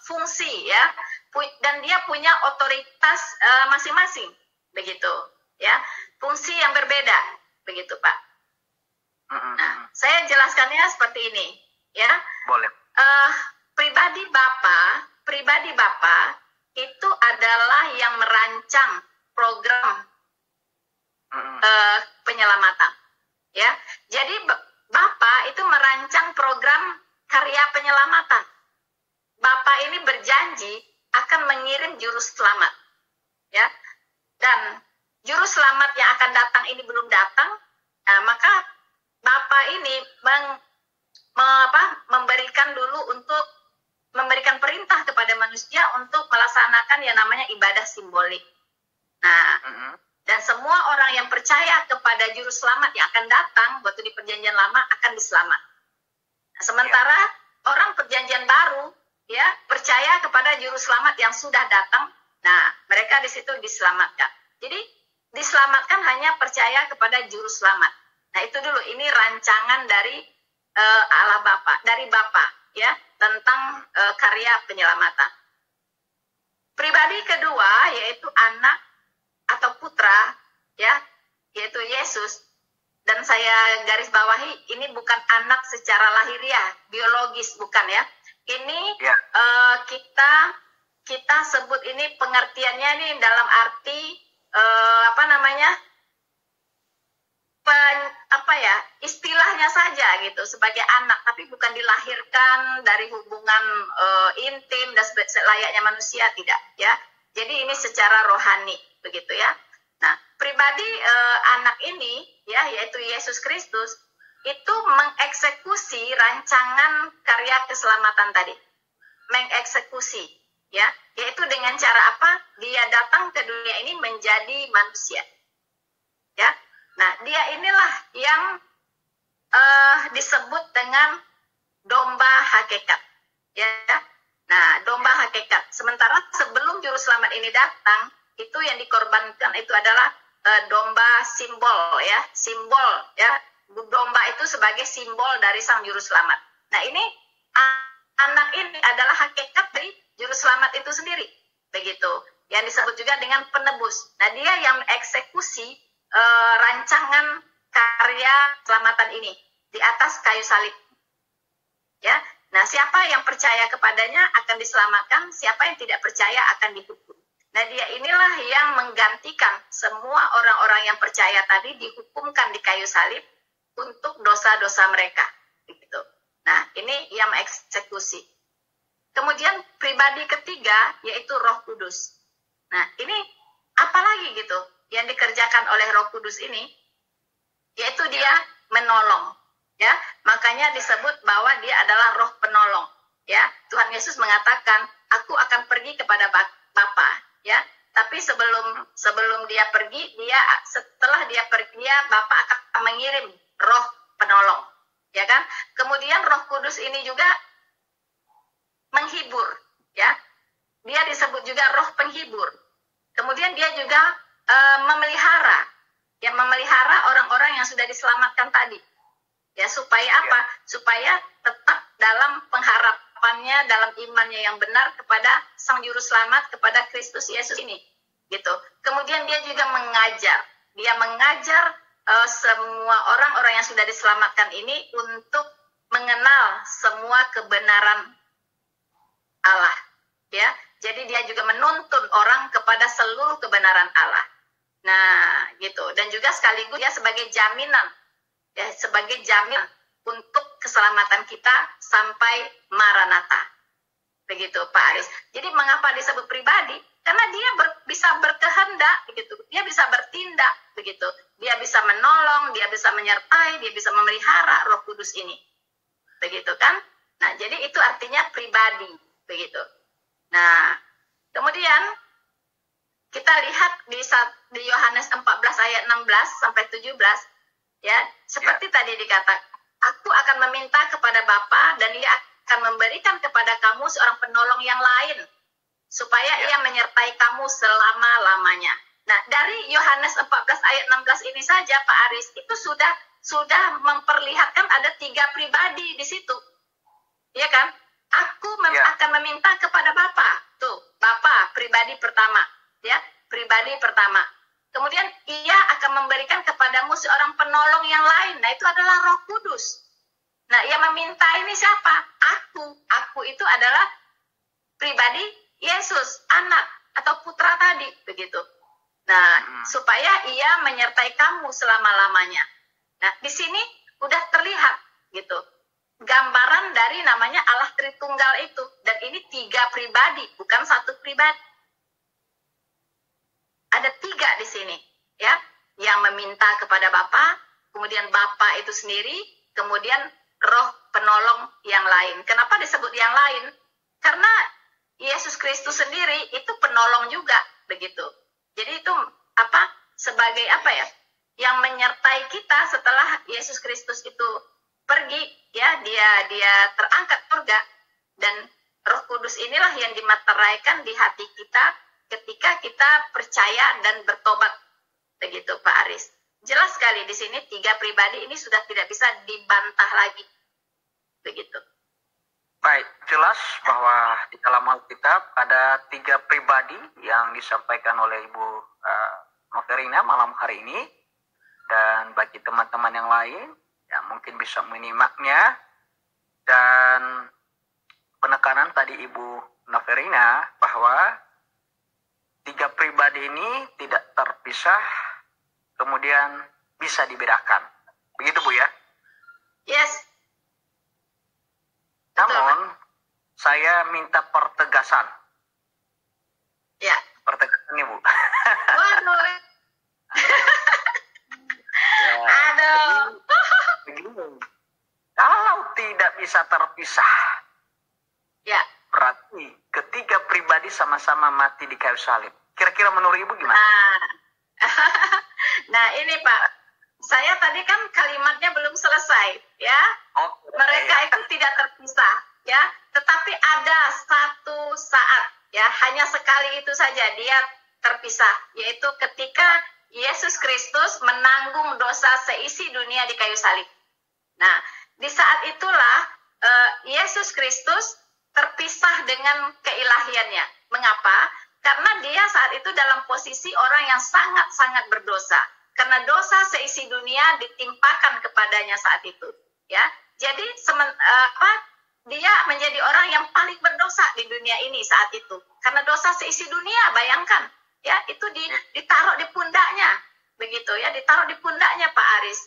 fungsi ya, dan dia punya otoritas masing-masing, begitu ya, fungsi yang berbeda, begitu Pak. Nah, saya jelaskannya seperti ini, ya. Boleh. Pribadi Bapa itu adalah yang merancang program penyelamatan, ya. Jadi Bapa itu merancang program karya penyelamatan. Bapa ini berjanji akan mengirim juru selamat, ya. Dan juru selamat yang akan datang ini belum datang, maka Bapa ini memberikan perintah kepada manusia untuk melaksanakan yang namanya ibadah simbolik. Nah, dan semua orang yang percaya kepada juru selamat yang akan datang waktu di perjanjian lama akan diselamat. Nah, sementara orang perjanjian baru ya percaya kepada juru selamat yang sudah datang. Nah, mereka di situ diselamatkan. Jadi diselamatkan hanya percaya kepada juru selamat. Nah, itu dulu, ini rancangan dari Allah Bapa, dari Bapa ya, tentang karya penyelamatan. Pribadi kedua yaitu anak atau putra ya, yaitu Yesus. Dan saya garis bawahi, ini bukan anak secara lahiriah, biologis, bukan ya. Ini kita sebut ini pengertiannya ini dalam arti istilahnya saja gitu, sebagai anak, tapi bukan dilahirkan dari hubungan intim dan selayaknya manusia, tidak ya. Jadi ini secara rohani begitu ya. Nah, pribadi anak ini ya, yaitu Yesus Kristus, itu mengeksekusi rancangan karya keselamatan tadi. Mengeksekusi ya, yaitu dengan cara apa? Dia datang ke dunia ini menjadi manusia. Ya. Nah, dia inilah yang disebut dengan domba hakikat. Ya. Nah, domba hakikat. Sementara sebelum juru selamat ini datang, itu yang dikorbankan itu adalah domba simbol ya, simbol ya. Domba itu sebagai simbol dari sang juru selamat. Nah, ini anak ini adalah hakikat dari juru selamat itu sendiri. Begitu. Yang disebut juga dengan penebus. Nah, dia yang eksekusi rancangan karya keselamatan ini di atas kayu salib. Ya. Nah, siapa yang percaya kepadanya akan diselamatkan, siapa yang tidak percaya akan dihukum. Nah, dia inilah yang menggantikan semua orang-orang yang percaya tadi dihukumkan di kayu salib untuk dosa-dosa mereka. Begitu. Nah, ini yang mengeksekusi. Kemudian pribadi ketiga yaitu Roh Kudus. Nah, ini apalagi gitu yang dikerjakan oleh Roh Kudus ini, yaitu dia menolong, ya. Makanya disebut bahwa dia adalah Roh penolong, ya. Tuhan Yesus mengatakan, aku akan pergi kepada Bapa, ya. Tapi sebelum dia pergi, setelah dia pergi, Bapa akan mengirim Roh penolong, ya kan. Kemudian Roh Kudus ini juga menghibur, ya. Dia disebut juga Roh penghibur. Kemudian dia juga memelihara orang-orang yang sudah diselamatkan tadi, ya, supaya apa? Supaya tetap dalam pengharapannya, dalam imannya yang benar kepada Sang Juru Selamat, kepada Kristus Yesus ini, gitu. Kemudian dia juga mengajar semua orang-orang yang sudah diselamatkan ini untuk mengenal semua kebenaran Allah, ya. Jadi dia juga menuntun orang kepada seluruh kebenaran Allah. Nah, gitu. Dan juga sekaligus dia sebagai jaminan, ya, sebagai jaminan untuk keselamatan kita sampai Maranatha. Begitu, Pak Aris. Jadi mengapa disebut pribadi? Karena dia bisa berkehendak, begitu. Dia bisa bertindak, begitu. Dia bisa menolong, dia bisa menyertai, dia bisa memelihara Roh Kudus ini. Begitu kan? Nah, jadi itu artinya pribadi, begitu. Nah, kemudian kita lihat di Yohanes 14 ayat 16 sampai 17, ya, seperti tadi dikatakan, aku akan meminta kepada Bapa dan ia akan memberikan kepada kamu seorang penolong yang lain, supaya ia menyertai kamu selama-lamanya. Nah, dari Yohanes 14 ayat 16 ini saja, Pak Aris, itu sudah memperlihatkan ada 3 pribadi di situ, ya kan? Aku akan meminta kepada Bapa. Tuh, Bapa pribadi pertama, ya, pribadi pertama. Kemudian ia akan memberikan kepadamu seorang penolong yang lain. Nah, itu adalah Roh Kudus. Nah, ia meminta ini siapa? Aku itu adalah pribadi Yesus, anak atau putra tadi, begitu. Nah, supaya ia menyertai kamu selama-lamanya. Nah, di sini udah terlihat gitu gambaran dari namanya Allah Tritunggal itu. Dan ini 3 pribadi, bukan 1 pribadi. Ada 3 di sini, ya, yang meminta kepada Bapa, kemudian Bapa itu sendiri, kemudian Roh penolong yang lain. Kenapa disebut yang lain? Karena Yesus Kristus sendiri itu penolong juga, begitu. Jadi itu sebagai yang menyertai kita setelah Yesus Kristus itu pergi, ya, dia terangkat surga, dan Roh Kudus inilah yang dimateraikan di hati kita ketika kita percaya dan bertobat, begitu, Pak Aris. Jelas sekali di sini 3 pribadi ini sudah tidak bisa dibantah lagi, begitu. Baik, jelas bahwa di dalam Alkitab ada 3 pribadi yang disampaikan oleh Ibu Noverina malam hari ini, dan bagi teman-teman yang lain yang mungkin bisa menyimaknya, dan penekanan tadi Ibu Noverina bahwa 3 pribadi ini tidak terpisah, kemudian bisa dibedakan. Begitu, Bu, ya? Yes. Namun, saya minta pertegasan. Ya. Pertegasan nih, Bu. Waduh. Ya, aduh. begini. Kalau tidak bisa terpisah, ya, berarti ketiga pribadi sama-sama mati di kayu salib. Kira-kira menurut Ibu gimana? Nah ini Pak, saya tadi kan kalimatnya belum selesai, ya. Mereka itu tidak terpisah, ya. Tetapi ada satu saat, ya, hanya sekali itu saja dia terpisah, yaitu ketika Yesus Kristus menanggung dosa seisi dunia di kayu salib. Nah, di saat itulah Yesus Kristus terpisah dengan keilahiannya. Mengapa? Karena dia saat itu dalam posisi orang yang sangat-sangat berdosa. Karena dosa seisi dunia ditimpakan kepadanya saat itu. Ya, jadi dia menjadi orang yang paling berdosa di dunia ini saat itu. Karena dosa seisi dunia, bayangkan, ya, itu ditaruh di pundaknya, begitu ya, ditaruh di pundaknya Pak Aris.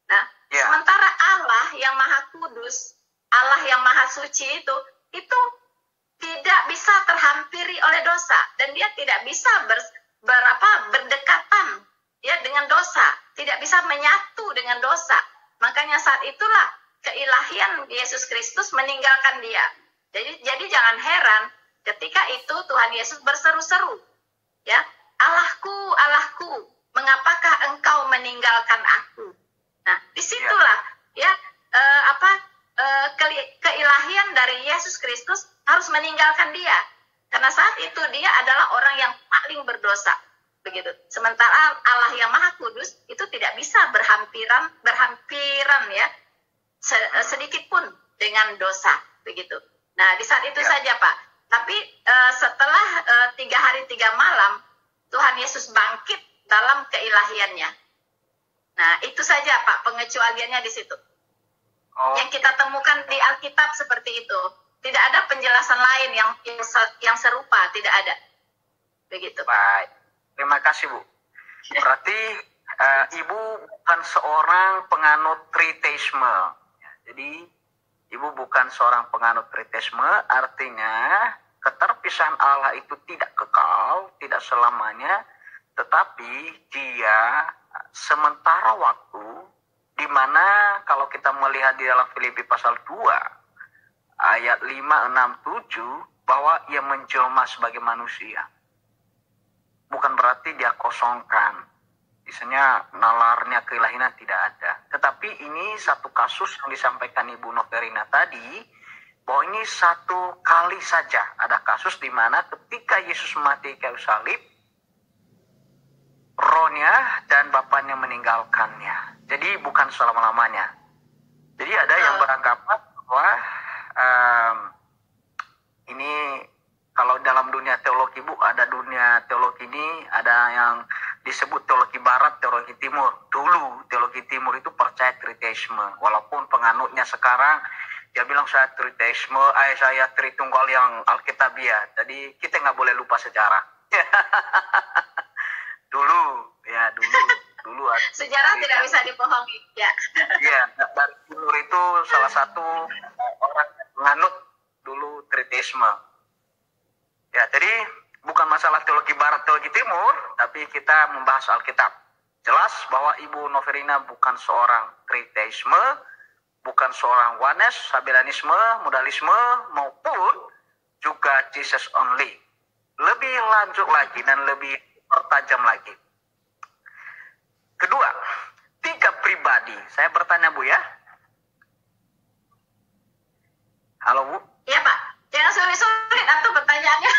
Nah, sementara Allah yang Maha Kudus, Allah yang Maha Suci itu tidak bisa terhampiri oleh dosa, dan dia tidak bisa berdekatan ya dengan dosa, tidak bisa menyatu dengan dosa. Makanya saat itulah keilahian Yesus Kristus meninggalkan dia. Jadi jangan heran ketika itu Tuhan Yesus berseru-seru, ya, Allahku, Allahku, mengapakah engkau meninggalkan aku? Nah, disitulah ya keilahian dari Yesus Kristus harus meninggalkan dia, karena saat itu dia adalah orang yang paling berdosa, begitu. Sementara Allah yang Maha Kudus itu tidak bisa berhampiran ya sedikit pun dengan dosa, begitu. Nah, di saat itu saja Pak. Tapi setelah 3 hari 3 malam Tuhan Yesus bangkit dalam keilahiannya. Nah, itu saja Pak pengecualiannya di situ. Yang kita temukan di Alkitab seperti itu. Tidak ada penjelasan lain yang serupa, tidak ada. Begitu. Baik. Terima kasih, Bu. Berarti Ibu bukan seorang penganut triteisme. Jadi, Ibu bukan seorang penganut triteisme, artinya keterpisahan Allah itu tidak kekal, tidak selamanya, tetapi dia sementara waktu, di mana kalau kita melihat di dalam Filipi pasal 2 ayat 5, 6, 7 bahwa ia menjelma sebagai manusia. Bukan berarti dia kosongkan, misalnya nalarnya keilahian tidak ada. Tetapi ini satu kasus yang disampaikan Ibu Noverina tadi, bahwa ini satu kali saja ada kasus di mana ketika Yesus mati kayu salib, rohnya dan bapaknya meninggalkannya. Jadi bukan selama-lamanya. Jadi ada yang beranggapan bahwa ini kalau dalam dunia teologi, Bu, ada dunia teologi ini, ada yang disebut teologi barat, teologi timur. Dulu teologi timur itu percaya triteisme, walaupun penganutnya sekarang dia bilang saya triteisme, saya tritunggal yang alkitabiah. Jadi kita nggak boleh lupa sejarah. dulu sejarah tidak bisa dibohongi, ya. Iya, dari timur itu salah satu orang penganut dulu triteisme. Ya, jadi bukan masalah teologi barat, teologi timur, tapi kita membahas Alkitab. Jelas bahwa Ibu Noverina bukan seorang triteisme, bukan seorang oneness, sabelianisme, modalisme, maupun juga Jesus only. Lebih lanjut lagi dan lebih pertajam lagi. Kedua, 3 pribadi. Saya bertanya, Bu, ya. Halo, Bu. Iya, Pak. Jangan sulit-sulit atau pertanyaannya.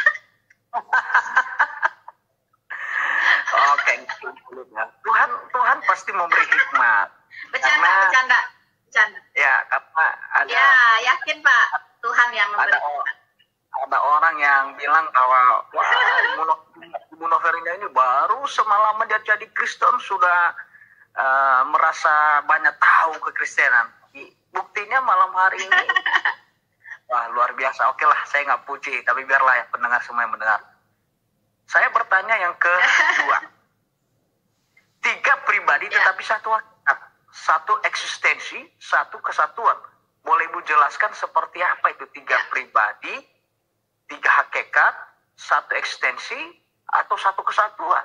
Oke, Tuhan pasti memberi hikmat. Bercanda. Ya, karena ada. Ya, yakin Pak, Tuhan yang memberi hikmat. Ada orang yang bilang bahwa Ibu Noverina ini baru semalam dia jadi Kristen sudah merasa banyak tahu kekristenan. Buktinya malam hari ini, wah luar biasa. Oke lah, saya nggak puji, tapi biarlah ya pendengar semua yang mendengar. Saya bertanya yang kedua, 3 pribadi tetapi satu hakikat, satu eksistensi, satu kesatuan. Boleh Ibu jelaskan seperti apa itu 3 pribadi, 3 hakikat, satu eksistensi, atau satu kesatuan?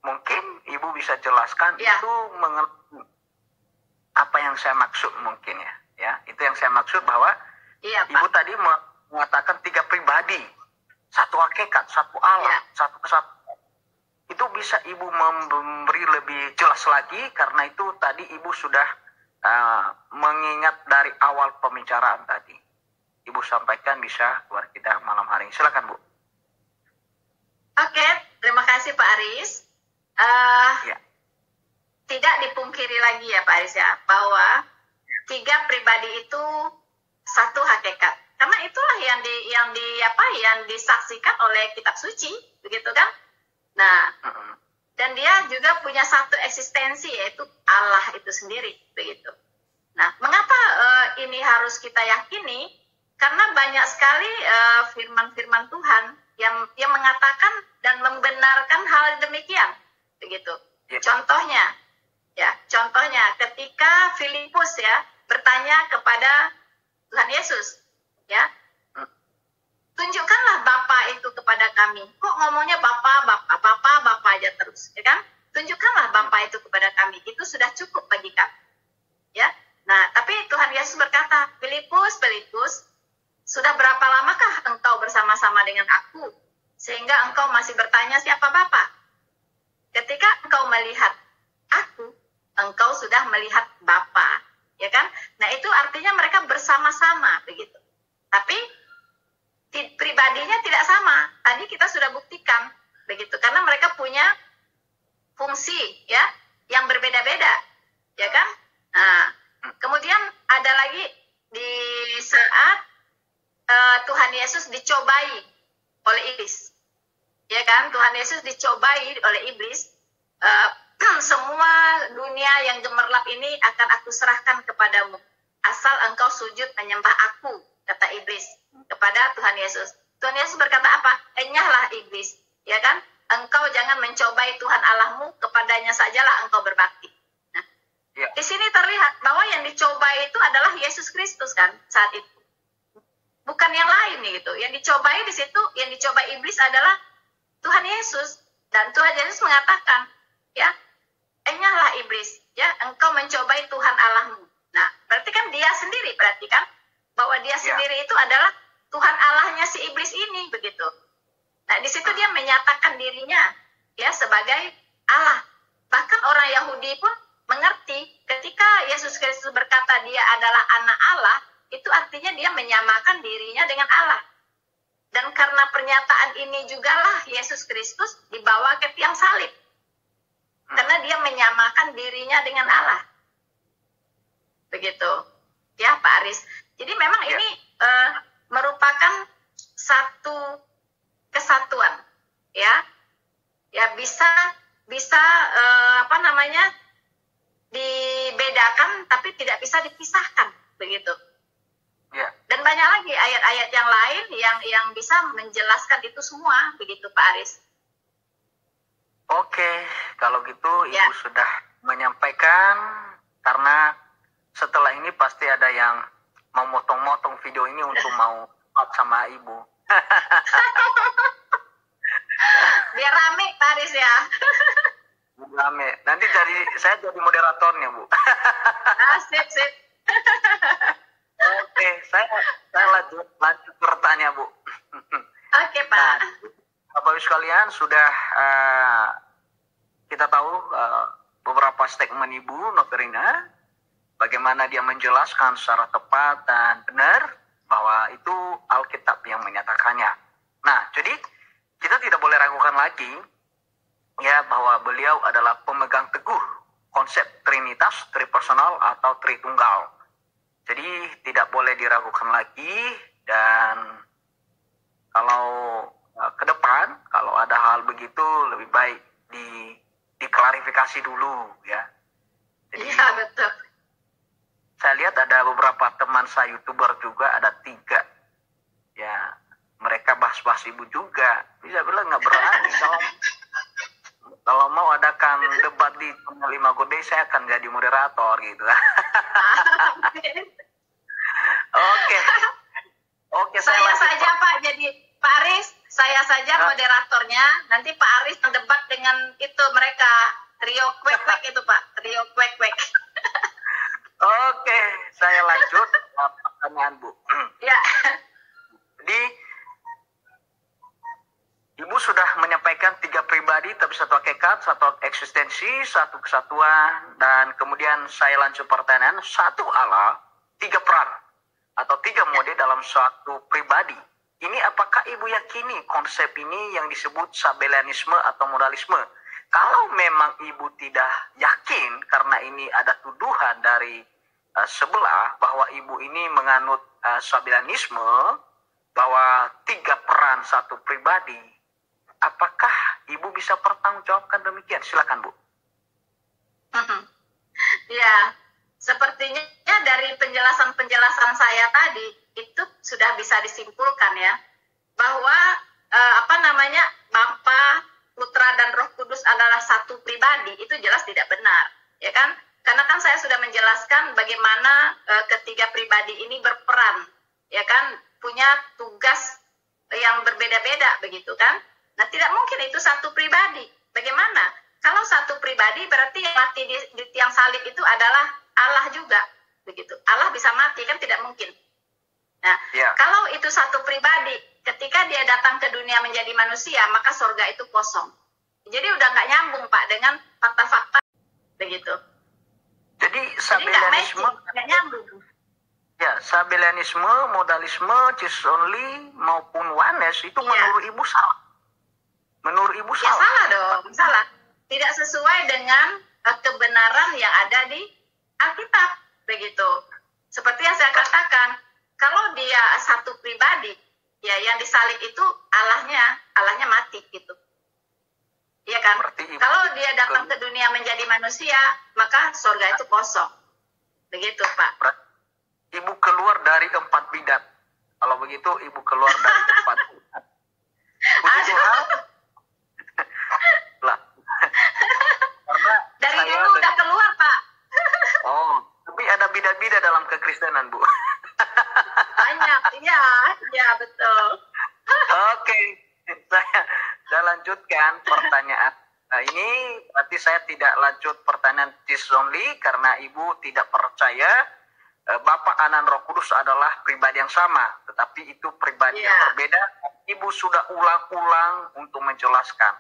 Mungkin Ibu bisa jelaskan itu apa yang saya maksud mungkin ya. Itu yang saya maksud bahwa Ibu tadi mengatakan 3 pribadi, satu hakikat, satu Allah, satu kesatuan. Itu bisa Ibu memberi lebih jelas lagi, karena itu tadi Ibu sudah mengingat dari awal pembicaraan tadi. Ibu sampaikan bisa buat kita malam hari ini. Silakan, Bu. Oke, terima kasih Pak Aris. Tidak dipungkiri lagi ya Pak Aris ya, bahwa 3 pribadi itu satu hakikat. Karena itulah yang disaksikan oleh kitab suci, begitu kan? Nah, dan dia juga punya satu eksistensi, yaitu Allah itu sendiri, begitu. Nah, mengapa ini harus kita yakini? Karena banyak sekali firman-firman Tuhan yang mengatakan dan membenarkan hal demikian, begitu. Contohnya ketika Filipus bertanya kepada Tuhan Yesus, tunjukkanlah Bapa itu kepada kami. Kok ngomongnya Bapa aja terus, ya kan? Tunjukkanlah Bapa itu kepada kami. Itu sudah cukup bagi kami. Ya. Nah, tapi Tuhan Yesus berkata, Filipus, sudah berapa lamakah engkau bersama-sama dengan aku sehingga engkau masih bertanya siapa Bapa? Ketika engkau melihat aku, engkau sudah melihat Bapa, ya kan? Nah, itu artinya mereka bersama-sama begitu. Tapi pribadinya tidak sama. Tadi kita sudah buktikan begitu, karena mereka punya fungsi ya yang berbeda-beda, ya kan? Nah, kemudian ada lagi di saat Tuhan Yesus dicobai oleh iblis, ya kan? Tuhan Yesus dicobai oleh iblis. Semua dunia yang gemerlap ini akan aku serahkan kepadamu, asal engkau sujud menyembah aku, kata iblis kepada Tuhan Yesus. Tuhan Yesus berkata apa? Enyahlah iblis, ya kan? Engkau jangan mencobai Tuhan Allahmu, kepadanya sajalah engkau berbakti. Nah, di sini terlihat bahwa yang dicobai itu adalah Yesus Kristus kan saat itu, bukan yang lain gitu. Yang dicobai di situ, yang dicobai iblis adalah Tuhan Yesus, dan Tuhan Yesus mengatakan, ya, enyahlah iblis, ya, engkau mencobai Tuhan Allahmu. Nah, berarti kan dia sendiri, berarti kan bahwa dia sendiri itu adalah Tuhan Allahnya si iblis ini begitu. Nah, di situ dia menyatakan dirinya ya sebagai Allah. Bahkan orang Yahudi pun mengerti ketika Yesus Kristus berkata dia adalah anak Allah, itu artinya dia menyamakan dirinya dengan Allah. Dan karena pernyataan ini jugalah Yesus Kristus dibawa ke tiang salib. Karena dia menyamakan dirinya dengan Allah. Begitu. Ya, Pak Aris. Jadi memang ini merupakan satu kesatuan, ya. Ya bisa dibedakan tapi tidak bisa dipisahkan, begitu. Ya. Dan banyak lagi ayat-ayat yang lain yang bisa menjelaskan itu semua, begitu Pak Aris. Oke, kalau gitu Ibu sudah menyampaikan, karena setelah ini pasti ada yang mau motong-motong video ini untuk mau sama Ibu. Biar rame Pak Aris ya. Rame. Nanti saya jadi moderatornya, Bu. Sip. Oke, saya lanjut bertanya, Bu. Oke, Pak. Bapak Ibu sekalian, sudah kita tahu beberapa statement Ibu Noverina, bagaimana dia menjelaskan secara tepat dan benar bahwa itu Alkitab yang menyatakannya. Nah, jadi kita tidak boleh ragukan lagi ya bahwa beliau adalah pemegang teguh konsep Trinitas, Tripersonal atau Tritunggal. Jadi tidak boleh diragukan lagi, dan kalau ke depan kalau ada hal begitu lebih baik diklarifikasi dulu ya. Jadi, iya betul. Saya lihat ada beberapa teman saya YouTuber juga, ada 3 ya, mereka bahas-bahas Ibu juga. Bisa bilang nggak berani kalau mau adakan debat di channel 5 Gode, saya akan jadi moderator gitu. Oke, saya saja Pak, jadi Pak Aris, saya saja moderatornya. Nanti Pak Aris mendebat dengan itu mereka trio kwek-kwek itu Pak, trio kwek-kwek. Oke, saya lanjut pertanyaan Bu. Ya. Jadi Ibu sudah menyampaikan 3 pribadi, tapi 1 hakikat, 1 eksistensi, 1 kesatuan, dan kemudian saya lanjut pertanyaan, 1 Allah, 3 peran atau 3 mode dalam suatu pribadi. Ini apakah Ibu yakini konsep ini yang disebut sabellianisme atau modalisme? Kalau memang Ibu tidak yakin karena ini ada tuduhan dari sebelah bahwa Ibu ini menganut sabellianisme, bahwa 3 peran 1 pribadi, apakah Ibu bisa pertanggungjawabkan demikian? Silakan Bu. Ya, sepertinya dari penjelasan saya tadi itu sudah bisa disimpulkan ya bahwa Bapa, Putra dan Roh Kudus adalah satu pribadi. Itu jelas tidak benar, ya kan? Karena kan saya sudah menjelaskan bagaimana ketiga pribadi ini berperan, ya kan, punya tugas yang berbeda-beda begitu kan. Nah, tidak mungkin itu satu pribadi. Bagaimana? Kalau satu pribadi berarti yang mati di tiang salib itu adalah Allah juga begitu. Allah bisa mati kan, tidak mungkin. Nah, kalau itu satu pribadi, ketika dia datang ke dunia menjadi manusia, maka surga itu kosong. Jadi udah nggak nyambung Pak dengan fakta-fakta begitu. Jadi sabelianisme nggak nyambung. Ya, sabelianisme, modalisme, Jesus only maupun oneness itu menurut Ibu salah. Menurut Ibu salah. Ya salah dong, salah. Tidak sesuai dengan kebenaran yang ada di Alkitab begitu. Seperti yang saya katakan, kalau dia satu pribadi, ya yang disalib itu Allahnya mati gitu. Iya kan? Kalau dia datang ke dunia menjadi manusia, maka surga itu kosong. Begitu, Pak. Ibu keluar dari 4 bidat. Kalau begitu, Ibu keluar dari tempat bidat. Puji Tuhan. Lah. Karena dari dulu udah keluar, Pak. Oh, tapi ada bidat-bidat dalam kekristenan, Bu. Banyak, iya betul. Oke, saya lanjutkan pertanyaan. Nah, ini berarti saya tidak lanjut pertanyaan Jesus only karena Ibu tidak percaya Bapa, Anak, Roh Kudus adalah pribadi yang sama, tetapi itu pribadi yang berbeda. Ibu sudah ulang-ulang untuk menjelaskan.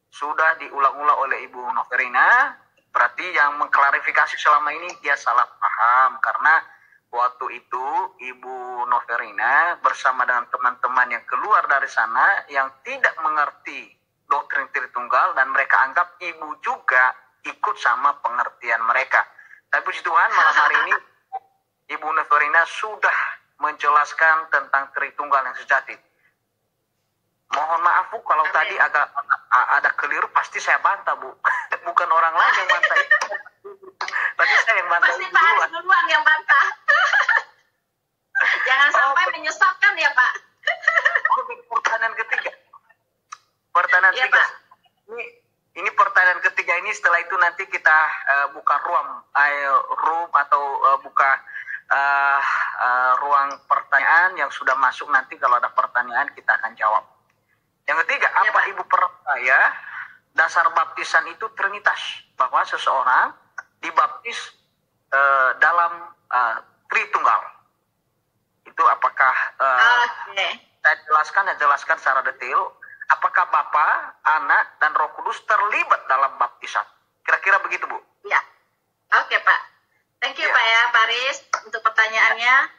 Sudah diulang-ulang oleh Ibu Noverina, berarti yang mengklarifikasi selama ini dia salah paham karena waktu itu Ibu Noverina bersama dengan teman-teman yang keluar dari sana yang tidak mengerti doktrin Tritunggal dan mereka anggap Ibu juga ikut sama pengertian mereka. Tapi puji Tuhan malam hari ini Ibu Noverina sudah menjelaskan tentang Tritunggal yang sejati. Mohon maaf Bu kalau tadi agak ada keliru, pasti saya bantah Bu. Bukan orang lain yang bantah itu. Tadi saya yang bantah. Pasti Pak Aris duluan yang bantah. Jangan sampai menyesatkan ya Pak. Pertanyaan ketiga. Pertanyaan ya, ketiga. Pak. Ini pertanyaan ketiga ini setelah itu nanti kita buka ruang atau buka ruang pertanyaan yang sudah masuk, nanti kalau ada pertanyaan kita akan jawab. Yang ketiga, apa Pak. Ibu percaya dasar baptisan itu trinitas, bahwa seseorang dibaptis dalam Tritunggal? Itu apakah saya jelaskan secara detail? Apakah Bapa, Anak, dan Roh Kudus terlibat dalam baptisan? Kira-kira begitu, Bu? Ya, oke Pak. Thank you Pak ya, Pak Aris, untuk pertanyaannya.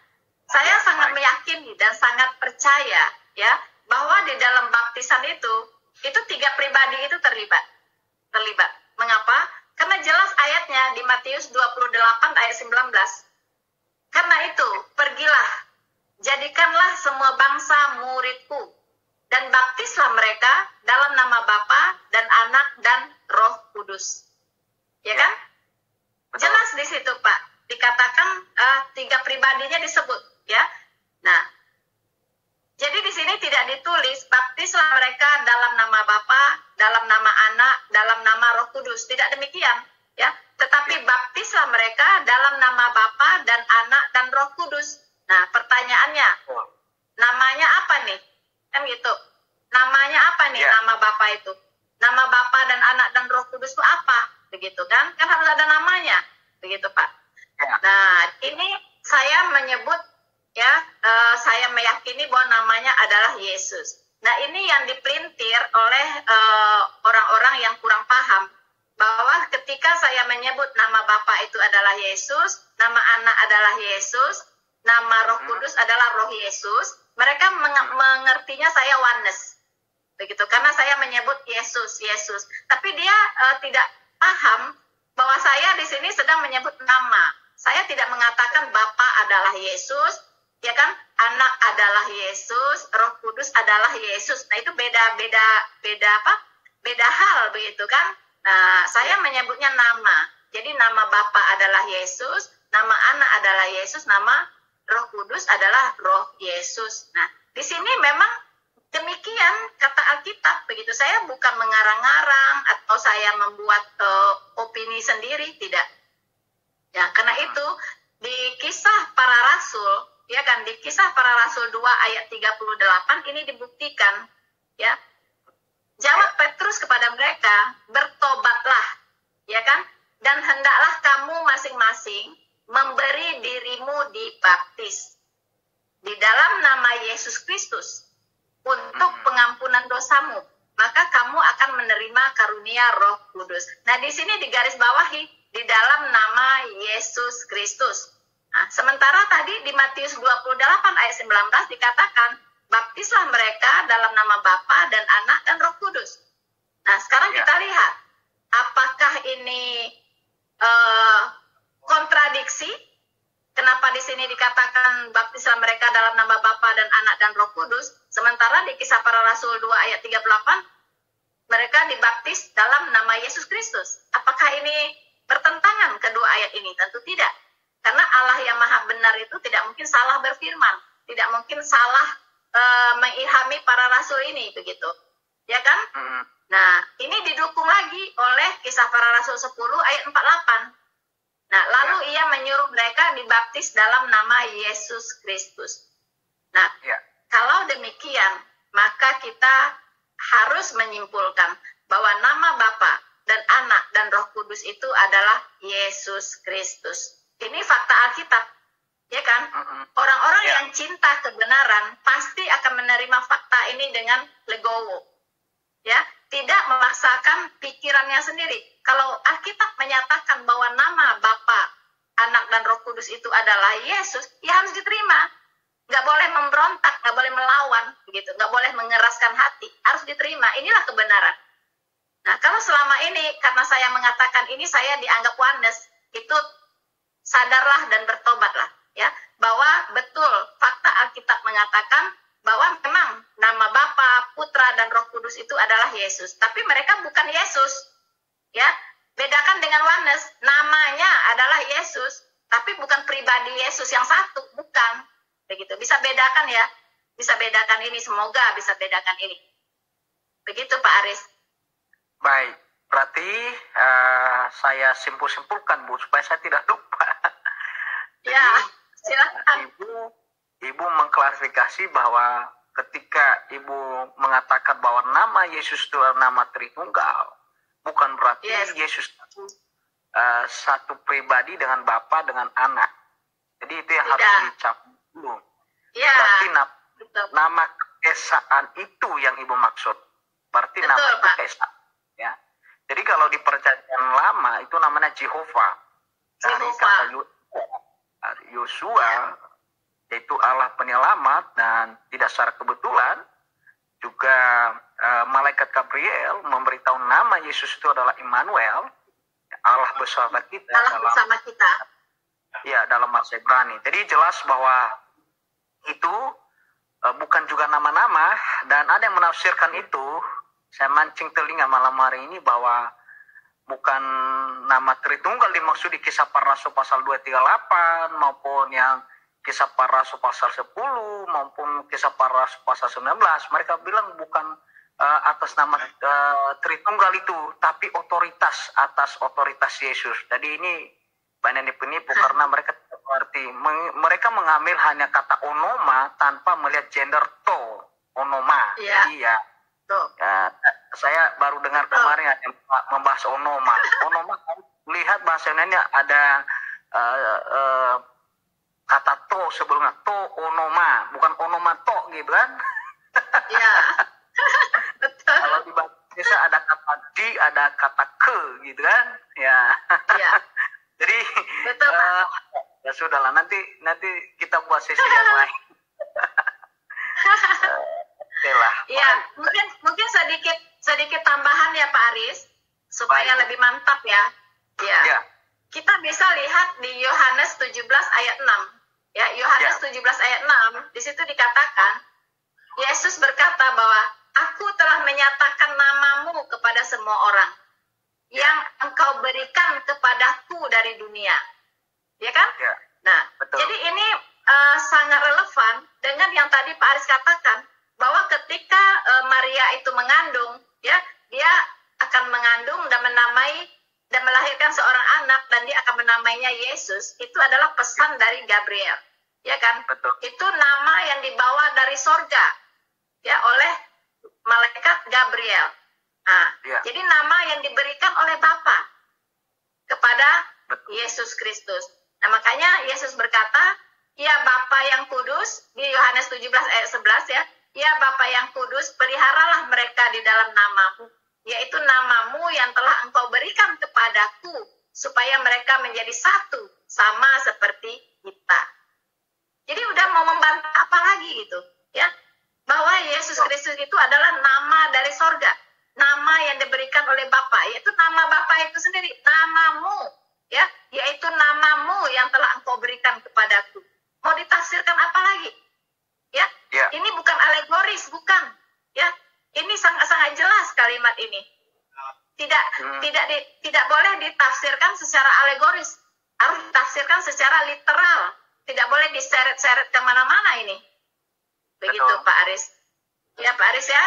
Saya sangat meyakini dan sangat percaya ya bahwa di dalam baptisan itu 3 pribadi itu terlibat. Mengapa? Karena jelas ayatnya di Matius 28 ayat 19. Karena itu, pergilah, jadikanlah semua bangsa muridku, dan baptislah mereka dalam nama Bapa dan Anak dan Roh Kudus. Ya kan? Jelas di situ Pak. Dikatakan 3 pribadinya disebut. Ya. Nah, jadi di sini tidak ditulis baptislah mereka dalam nama Bapa, dalam nama Anak, dalam nama Roh Kudus. Tidak demikian. Ya. Tetapi baptislah mereka dalam nama Bapa dan Anak dan Roh Kudus. Nah, pertanyaannya, namanya apa nih? Kan gitu. Namanya apa nih nama Bapa itu? Nama Bapa dan Anak dan Roh Kudus itu apa? Begitu kan? Kan harus ada namanya. Begitu Pak. Nah, ini saya menyebut saya meyakini bahwa namanya adalah Yesus. Nah, ini yang dipelintir oleh orang-orang yang kurang paham. Bahwa ketika saya menyebut nama Bapa itu adalah Yesus, nama Anak adalah Yesus, nama Roh Kudus adalah Roh Yesus, mereka mengertinya saya oneness. Begitu, karena saya menyebut Yesus. Tapi dia tidak paham bahwa saya di sini sedang menyebut nama. Saya tidak mengatakan Bapa adalah Yesus, ya kan? Anak adalah Yesus, Roh Kudus adalah Yesus. Nah, itu beda hal begitu kan? Nah, saya menyebutnya nama. Jadi nama Bapa adalah Yesus, nama Anak adalah Yesus, nama Roh Kudus adalah Roh Yesus. Nah, di sini memang demikian kata Alkitab begitu. Saya bukan mengarang-arang atau saya membuat opini sendiri, tidak. Ya, karena itu di Kisah Para Rasul ya kan, di Kisah Para Rasul 2 ayat 38 ini dibuktikan, ya. Jawab Petrus kepada mereka, bertobatlah, ya kan, dan hendaklah kamu masing-masing memberi dirimu dibaptis di dalam nama Yesus Kristus untuk pengampunan dosamu, maka kamu akan menerima karunia Roh Kudus. Nah, di sini digaris bawahi di dalam nama Yesus Kristus. Nah, sementara tadi di Matius 28 ayat 19 dikatakan, baptislah mereka dalam nama Bapa dan Anak dan Roh Kudus. Nah, sekarang kita lihat, apakah ini kontradiksi? Kenapa di sini dikatakan baptislah mereka dalam nama Bapa dan Anak dan Roh Kudus, sementara di Kisah Para Rasul 2 ayat 38 mereka dibaptis dalam nama Yesus Kristus? Apakah ini bertentangan kedua ayat ini? Tentu tidak. Karena Allah yang Maha Benar itu tidak mungkin salah berfirman, tidak mungkin salah mengilhami para rasul ini, begitu. Ya kan? Nah, ini didukung lagi oleh Kisah Para Rasul 10 ayat 48. Nah, lalu ia menyuruh mereka dibaptis dalam nama Yesus Kristus. Nah, kalau demikian, maka kita harus menyimpulkan bahwa nama Bapa dan Anak dan Roh Kudus itu adalah Yesus Kristus. Ini fakta Alkitab, ya kan? Orang-orang yang cinta kebenaran pasti akan menerima fakta ini dengan legowo, ya, tidak memaksakan pikirannya sendiri. Kalau Alkitab menyatakan bahwa nama Bapa, Anak dan Roh Kudus itu adalah Yesus, ya harus diterima. Nggak boleh memberontak, nggak boleh melawan, begitu. Nggak boleh mengeraskan hati, harus diterima. Inilah kebenaran. Nah, kalau selama ini karena saya mengatakan ini saya dianggap oneness, itu sadarlah dan bertobatlah, ya, bahwa betul fakta Alkitab mengatakan bahwa memang nama Bapa, Putra dan Roh Kudus itu adalah Yesus, tapi mereka bukan Yesus, ya. Bedakan dengan oneness, namanya adalah Yesus, tapi bukan pribadi Yesus yang satu, bukan, begitu. Bisa bedakan, ya, bisa bedakan ini, semoga bisa bedakan ini, begitu Pak Aris. Baik, berarti saya simpulkan Bu supaya saya tidak lupa. Jadi, ya, silakan. Ibu mengklarifikasi bahwa ketika Ibu mengatakan bahwa nama Yesus itu adalah nama Tritunggal, bukan berarti Yesus satu pribadi dengan Bapa dengan Anak. Jadi itu yang harus dicap dulu. Ya, berarti nama keesaan itu yang Ibu maksud. Berarti betul, nama itu Pak. keesaan. Ya. Jadi kalau di perjanjian lama itu namanya Jehovah. Dari kata Yosua, yaitu Allah penyelamat, dan tidak secara kebetulan juga malaikat Gabriel memberitahu nama Yesus itu adalah Immanuel, Allah bersama kita. Allah bersama kita. Ya, dalam bahasa Ibrani. Jadi jelas bahwa itu bukan juga nama-nama, dan ada yang menafsirkan itu. Saya mancing telinga malam hari ini bahwa bukan nama Tritunggal dimaksud di Kisah Para Rasul pasal 238 maupun yang Kisah Para Rasul pasal 10 maupun Kisah Para Rasul pasal 19. Mereka bilang bukan atas nama Tritunggal itu, tapi atas otoritas Yesus. Jadi ini banyak penipu karena mereka mengerti. Mereka mengambil hanya kata onoma tanpa melihat gender onoma. Ya. Jadi ya, saya baru dengar kemarin ada yang membahas onoma. Onoma, lihat bahasanya ada kata to sebelumnya, to onoma, bukan onoma to gitu kan. Ya, betul. Kalau di bahasa Indonesia ada kata di, ada kata ke gitu kan. Ya. Jadi betul, Pak. Ya sudahlah, nanti kita buat sesi yang lain. Okelah. Iya, mungkin sedikit tambahan ya Pak Aris supaya lebih mantap ya. Ya. Kita bisa lihat di Yohanes 17 ayat 6. Ya, Yohanes 17 ayat 6, di situ dikatakan Yesus berkata bahwa aku telah menyatakan namamu kepada semua orang yang engkau berikan kepadaku dari dunia. Ya kan? Ya. Nah, betul. jadi ini sangat relevan dengan yang tadi Pak Aris katakan, bahwa ketika Maria itu mengandung, ya, dia akan mengandung dan menamai dan melahirkan seorang anak dan dia akan menamainya Yesus. Itu adalah pesan dari Gabriel. ya kan? Betul. Itu nama yang dibawa dari sorga, ya, oleh malaikat Gabriel. Nah, Ya. jadi nama yang diberikan oleh Bapa kepada Betul. Yesus Kristus. Nah, makanya Yesus berkata, ya Bapa yang kudus, di Yohanes 17 ayat 11 ya, ya Bapa yang kudus, peliharalah mereka di dalam namamu, yaitu namamu yang telah engkau berikan kepadaku, supaya mereka menjadi satu, sama seperti kita. Jadi udah mau membantah apa lagi gitu, ya? Bahwa Yesus Kristus itu adalah nama dari sorga, nama yang diberikan oleh Bapa, yaitu nama Bapa itu sendiri, namamu, ya, yaitu namamu yang telah engkau berikan kepadaku. Mau ditafsirkan apa lagi? Ya, Ya. ini bukan alegoris, bukan, ya. Ini sangat-sangat jelas kalimat ini. Tidak boleh ditafsirkan secara alegoris, harus ditafsirkan secara literal. Tidak boleh diseret-seret kemana-mana ini. Begitu, Betul. Pak Aris. Ya, Pak Aris ya.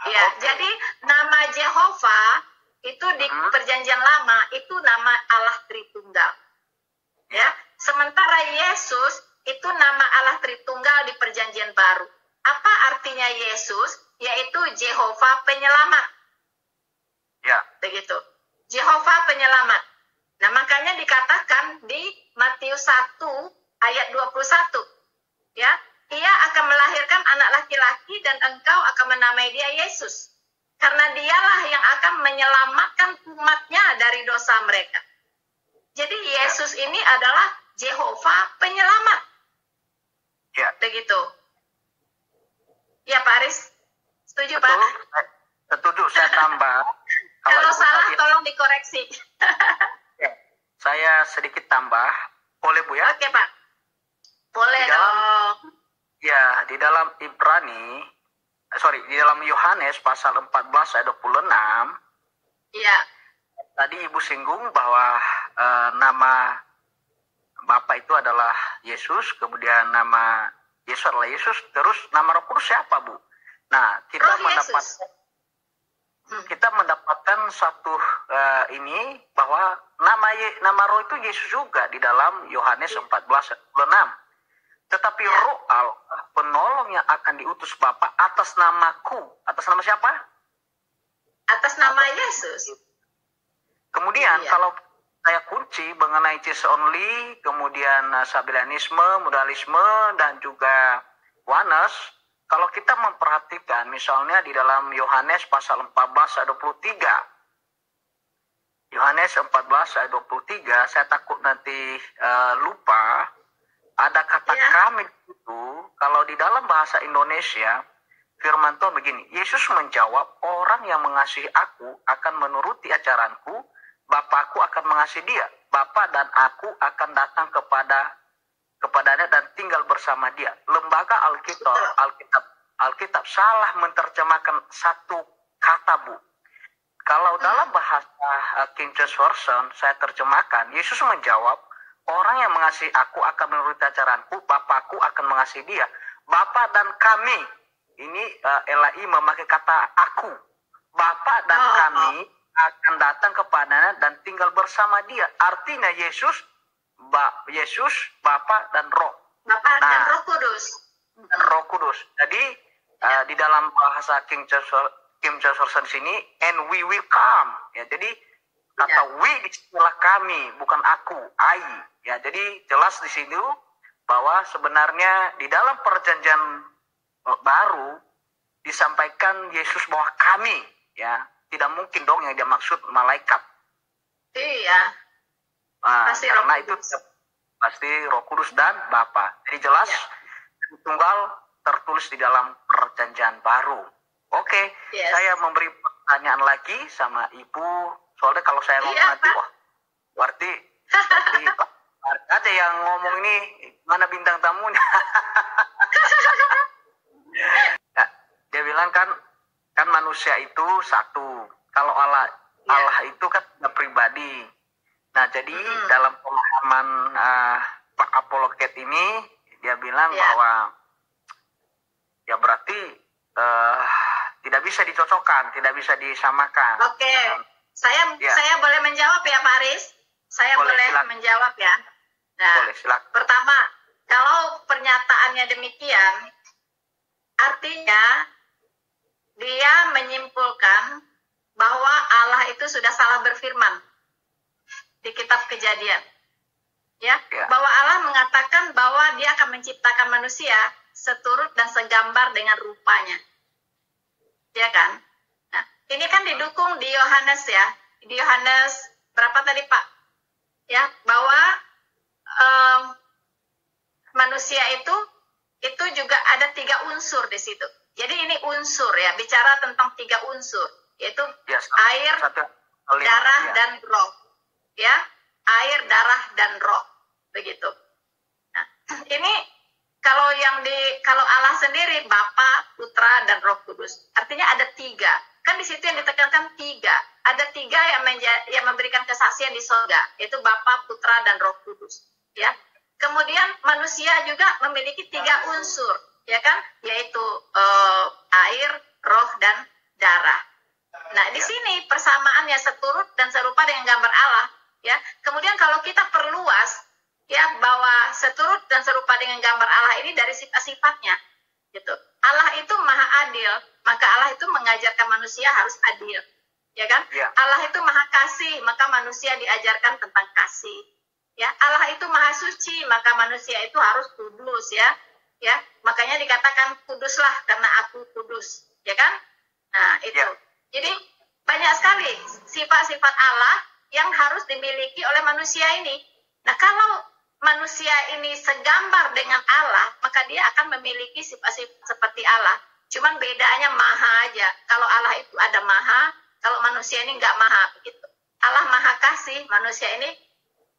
Ya, Oke. jadi nama Jehovah itu di Perjanjian Lama itu nama Allah Tritunggal. Ya, sementara Yesus itu nama Allah Tritunggal di Perjanjian Baru. Apa artinya Yesus? Yaitu Jehovah Penyelamat. Ya. Begitu. Jehovah Penyelamat. Nah, makanya dikatakan di Matius 1 ayat 21. Ya, ia akan melahirkan anak laki-laki dan engkau akan menamai dia Yesus. Karena dialah yang akan menyelamatkan umatnya dari dosa mereka. Jadi Yesus ini adalah Jehovah Penyelamat. Ya. Begitu. Ya, Pak Aris. Setuju, Betul. Pak? Setuju, saya tambah. Kalau Ibu salah tadi- tolong dikoreksi. Ya. Saya sedikit tambah. Boleh, Bu ya? Oke, Pak. Boleh Di dalam- dong. Ya, di dalam di dalam Yohanes pasal 14 ayat 26, Iya. tadi Ibu singgung bahwa nama Bapa itu adalah Yesus, kemudian nama Yesus adalah Yesus, terus nama Roh Kudus siapa, Bu? Nah, Roh Yesus. kita mendapatkan satu ini bahwa nama Roh itu Yesus juga di dalam Yohanes 14 ayat 26. Tetapi Ya. Roh Allah, penolong yang akan diutus Bapa atas namaku. Atas nama siapa? Atas nama Yesus. Kemudian Iya. kalau saya kunci mengenai Jesus only, kemudian Sabellianisme, modalisme, dan juga oneness, kalau kita memperhatikan misalnya di dalam Yohanes pasal 14 ayat 23. Yohanes 14 ayat 23, saya takut nanti lupa, ada kata Ya. kami itu, kalau di dalam bahasa Indonesia, firman Tuhan begini, Yesus menjawab, orang yang mengasihi aku akan menuruti ajaranku, Bapakku akan mengasihi dia, Bapa dan aku akan datang kepadanya dan tinggal bersama dia. Lembaga Alkitab salah menerjemahkan satu kata, Bu. Kalau dalam bahasa King James Version, saya terjemahkan, Yesus menjawab, orang yang mengasihi aku akan menuruti ajaranku, Bapakku akan mengasihi dia. Bapa dan kami, ini LAI memakai kata aku. Bapa dan kami akan datang kepadanya dan tinggal bersama dia. Artinya Yesus, Bapa dan Roh. Bapa dan Nah. Roh Kudus. Dan Roh Kudus. Jadi di dalam bahasa King James Version sini, and we will come. Ya, jadi kata we istilah kami, bukan aku, I. Ya, jadi jelas di situ bahwa sebenarnya di dalam perjanjian baru disampaikan Yesus bahwa kami, ya, tidak mungkin dong yang dia maksud malaikat. Iya. Nah, Pasti karena Roh itu Kudus. pasti Roh Kudus dan Bapa. Jadi jelas tunggal tertulis di dalam perjanjian baru. Oke, Yes. saya memberi pertanyaan lagi sama Ibu. Soalnya kalau saya ngomong Iya, nanti, Pak. wah, berarti Pak aja yang ngomong ini, mana bintang tamunya? Ya, dia bilang kan manusia itu satu. Kalau Allah itu kan pribadi. Nah, jadi dalam pemahaman Pak Apologet ini, dia bilang bahwa ya berarti tidak bisa dicocokkan, tidak bisa disamakan. Oke. Saya boleh menjawab ya, Pak Aris? Saya boleh silakan. menjawab ya. Nah, Boleh, silakan. pertama, kalau pernyataannya demikian, artinya dia menyimpulkan bahwa Allah itu sudah salah berfirman di kitab Kejadian. Ya, Ya. bahwa Allah mengatakan bahwa dia akan menciptakan manusia seturut dan segambar dengan rupanya. Ya kan? Nah, ini kan didukung di Yohanes ya. Di Yohanes berapa tadi Pak? Ya, bahwa manusia itu juga ada 3 unsur di situ. Jadi ini unsur ya, bicara tentang 3 unsur, yaitu air, darah, dan roh. Ya, air, darah, dan roh. Begitu. Nah, ini kalau Allah sendiri Bapa, Putra, dan Roh Kudus. Artinya ada 3. Kan di situ yang ditekankan 3. Ada 3 yang memberikan kesaksian di surga, yaitu Bapa, Putra, dan Roh Kudus. Ya. Kemudian manusia juga memiliki 3 unsur, ya kan? Yaitu air, roh, dan darah. Nah, di sini persamaannya seturut dan serupa dengan gambar Allah, ya. Kemudian kalau kita perluas, ya, bahwa seturut dan serupa dengan gambar Allah ini dari sifat-sifatnya, gitu. Allah itu maha adil, maka Allah itu mengajarkan manusia harus adil, ya kan? Ya. Allah itu maha kasih, maka manusia diajarkan tentang kasih. Ya, Allah itu maha suci, maka manusia itu harus kudus, ya. Ya, makanya dikatakan kuduslah karena aku kudus, ya kan? Nah, itu. Ya. Jadi banyak sekali sifat-sifat Allah yang harus dimiliki oleh manusia ini. Nah, kalau manusia ini segambar dengan Allah, maka dia akan memiliki sifat-sifat seperti Allah. Cuman bedanya maha aja. Kalau Allah itu ada maha, kalau manusia ini nggak maha, begitu. Allah maha kasih, manusia ini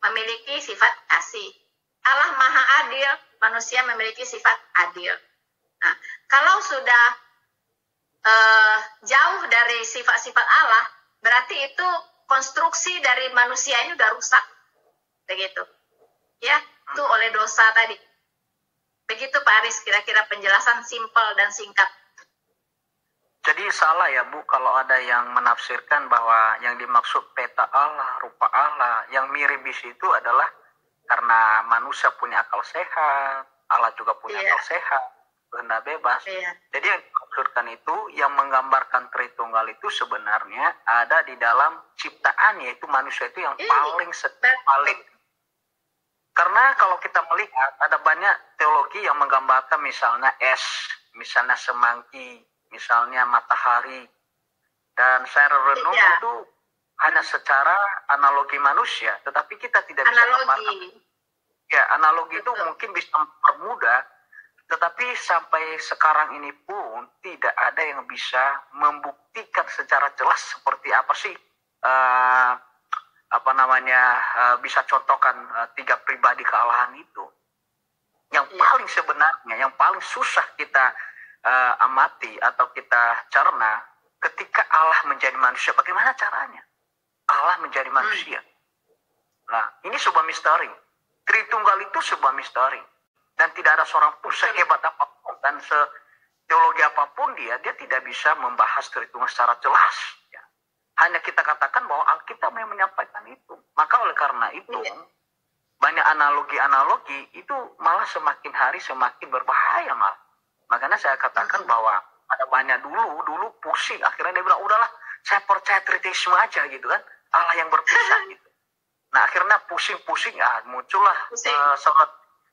memiliki sifat kasih. Allah maha adil, manusia memiliki sifat adil. Nah, kalau sudah jauh dari sifat-sifat Allah, berarti itu konstruksi dari manusia ini udah rusak, begitu. Ya, itu oleh dosa tadi. Begitu Pak Aris, kira-kira penjelasan simpel dan singkat. Jadi salah ya Bu kalau ada yang menafsirkan bahwa yang dimaksud peta Allah, rupa Allah, yang mirip di situ adalah karena manusia punya akal sehat, Allah juga punya akal sehat, kehendak bebas. Jadi yang dimaksudkan itu, yang menggambarkan Tritunggal itu sebenarnya ada di dalam ciptaan, yaitu manusia itu yang paling paling. Karena kalau kita melihat ada banyak teologi yang menggambarkan misalnya es, misalnya semangki, misalnya matahari, dan saya renung itu hanya secara analogi manusia, tetapi kita tidak bisa gambarkan. Ya, analogi itu mungkin bisa mempermudah, tetapi sampai sekarang ini pun tidak ada yang bisa membuktikan secara jelas seperti apa sih bisa contohkan 3 pribadi kealahan itu. Yang paling sebenarnya, yang paling susah kita amati atau kita cerna, ketika Allah menjadi manusia, bagaimana caranya Allah menjadi manusia? Nah, ini sebuah misteri. Tritunggal itu sebuah misteri, dan tidak ada seorang pun sehebat apapun dan teologi apapun dia tidak bisa membahas Tritunggal secara jelas. Ya. Hanya kita katakan bahwa Alkitab yang menyampaikan itu. Maka oleh karena itu, banyak analogi-analogi itu malah semakin hari semakin berbahaya malah. Makanya saya katakan bahwa ada banyak dulu pusing, akhirnya dia bilang udahlah saya percaya Tritheisme aja gitu kan, Allah yang berpisah gitu. Nah akhirnya pusing-pusing muncullah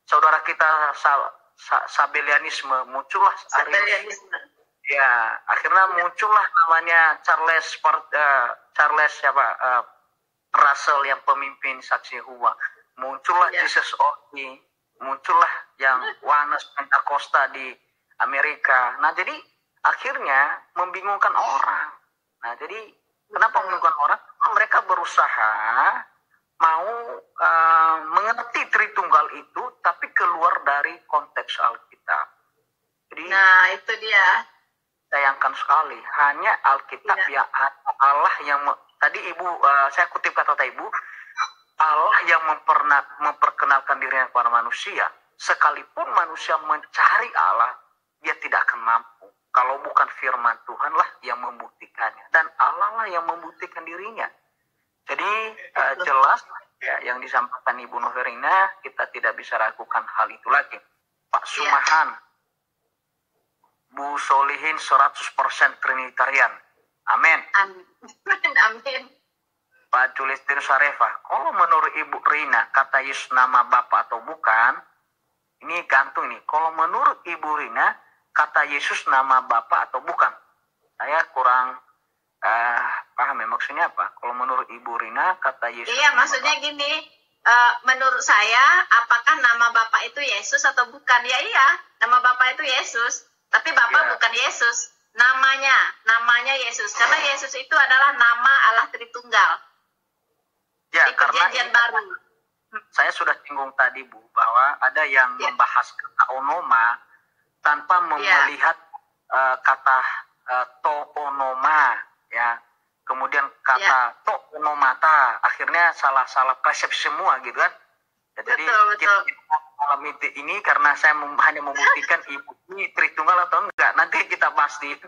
saudara kita Sabellianisme, muncullah Arius. Ya akhirnya muncullah namanya Russell yang pemimpin Saksi Yehova, muncullah Jesus Orti, muncullah yang Johannes Pentakosta di Amerika. Nah jadi akhirnya membingungkan orang. Nah jadi kenapa membingungkan orang? Mereka berusaha mau mengerti Tritunggal itu, tapi keluar dari konteks Alkitab. Jadi nah itu dia. Sayangkan sekali, hanya Alkitab yang ada Allah yang tadi Ibu saya kutip kata Ibu, Allah yang memperkenalkan dirinya kepada manusia. Sekalipun manusia mencari Allah, dia tidak akan mampu. Kalau bukan firman Tuhanlah yang membuktikannya. Dan Allah lah yang membuktikan dirinya. Jadi jelas ya, yang disampaikan Ibu Noverina, kita tidak bisa ragukan hal itu lagi. Pak Sumahan, Bu Solihin 100% Trinitarian. Amin. Amin. Amin. Pak Julistir Sareva, kalau menurut Ibu Rina, kata Yesus nama Bapa atau bukan, ini gantung nih. Kalau menurut Ibu Rina, kata Yesus nama Bapa atau bukan? Saya kurang paham ya maksudnya apa. Kalau menurut Ibu Rina, kata Yesus. Iya, maksudnya Bapa. Gini, menurut saya, apakah nama Bapa itu Yesus atau bukan? Ya iya, nama Bapa itu Yesus, tapi Bapa bukan Yesus. Namanya Yesus, karena Yesus itu adalah nama Allah Tritunggal. Ya, di Perjanjian Baru. Saya sudah singgung tadi Bu, bahwa ada yang membahas kata onoma tanpa melihat kata toonoma, ya. Kemudian kata toonomata, akhirnya salah persepsi semua gitu kan. Ya, jadi kita malam ini karena saya hanya membuktikan Ibu ini Tritunggal atau enggak, nanti kita bahas di itu.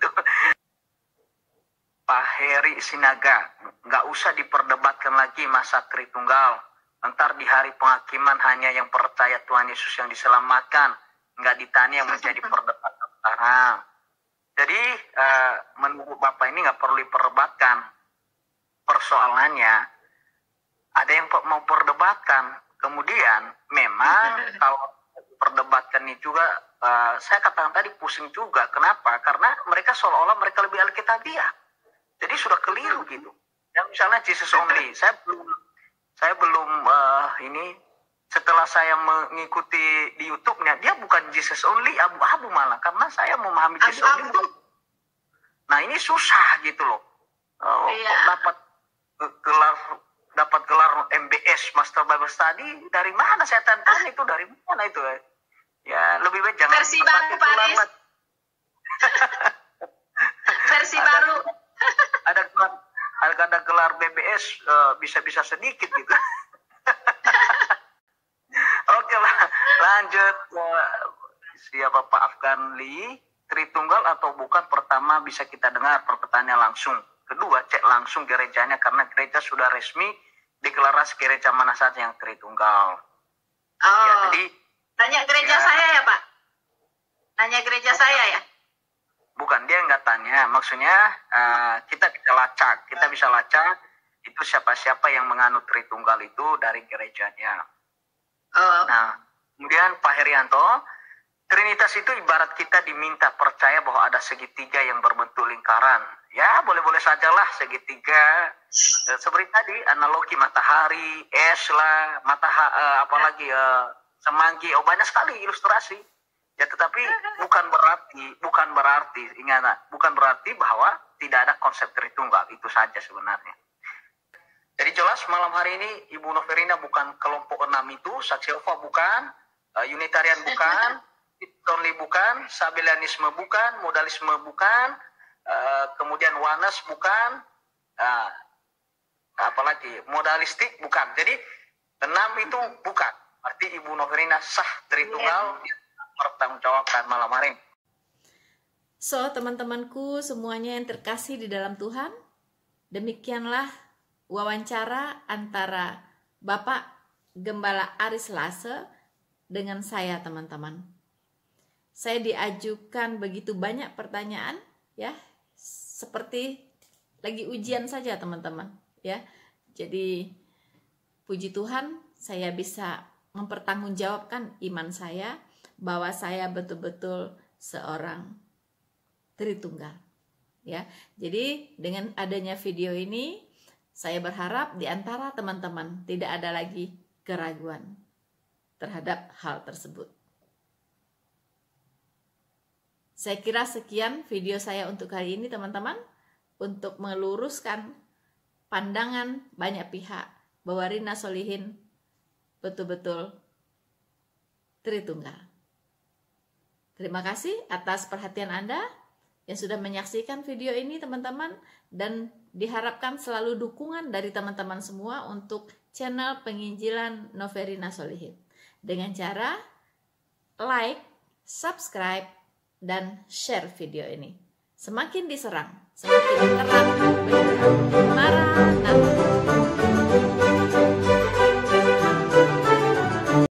Pak Heri Sinaga, nggak usah diperdebatkan lagi masa Tritunggal. Ntar di hari penghakiman hanya yang percaya Tuhan Yesus yang diselamatkan, nggak ditanya yang menjadi perdebatan sekarang. Jadi menurut Bapak ini nggak perlu diperdebatkan. Persoalannya ada yang mau perdebatkan. Kemudian memang kalau perdebatkan ini juga saya katakan tadi pusing juga. Kenapa? Karena mereka seolah-olah mereka lebih alkitabiah. Jadi sudah keliru gitu. Yang misalnya Jesus only, saya belum ini setelah saya mengikuti di YouTube-nya, dia bukan Jesus only, abu-abu malah karena saya memahami Jesus only. Nah ini susah gitu loh. Dapat gelar MBS Master Bible Study dari mana saya tantang itu, dari mana itu ya lebih baik jangan versi baru Paris. Versi baru. Ada gelar BBS bisa-bisa sedikit gitu. Oke lah, lanjut. Siapa Pak Afgan Lee? Tritunggal atau bukan? Pertama bisa kita dengar pertanyaan langsung. Kedua, cek langsung gerejanya karena gereja sudah resmi deklarasi gereja mana saja yang Tritunggal. Ya, jadi tanya gereja saya ya Pak. Tanya gereja saya ya. Bukan, dia nggak tanya. Maksudnya kita bisa lacak itu siapa-siapa yang menganut Tritunggal itu dari gerejanya. Nah, kemudian Pak Herianto, Trinitas itu ibarat kita diminta percaya bahwa ada segitiga yang berbentuk lingkaran. Ya, boleh-boleh sajalah segitiga. Seperti tadi, analogi matahari, es lah, apalagi semanggi, banyak sekali ilustrasi. Ya, tetapi bukan berarti bahwa tidak ada konsep Tritunggal, itu saja sebenarnya. Jadi jelas malam hari ini Ibu Noverina bukan kelompok 6 itu, Saksi Yehova bukan, Unitarian bukan, Only bukan, Sabellianisme bukan, Modalisme bukan, kemudian Oneness bukan, apalagi modalistik bukan. Jadi 6 itu bukan. Arti Ibu Noverina sah Tritunggal. Bertanggungjawabkan malam hari. So, teman-temanku semuanya yang terkasih di dalam Tuhan, demikianlah wawancara antara Bapak Gembala Aris Lase dengan saya, teman-teman. Saya diajukan begitu banyak pertanyaan, ya, seperti lagi ujian saja, teman-teman, ya. Jadi puji Tuhan, saya bisa mempertanggungjawabkan iman saya bahwa saya betul-betul seorang Tritunggal, ya. Jadi dengan adanya video ini, saya berharap di antara teman-teman tidak ada lagi keraguan terhadap hal tersebut. Saya kira sekian video saya untuk kali ini, teman-teman, untuk meluruskan pandangan banyak pihak bahwa Rina Solihin betul-betul Tritunggal. Terima kasih atas perhatian Anda yang sudah menyaksikan video ini, teman-teman, dan diharapkan selalu dukungan dari teman-teman semua untuk channel penginjilan Noverina Solihin dengan cara like, subscribe, dan share video ini. Semakin diserang, semakin terang, marah.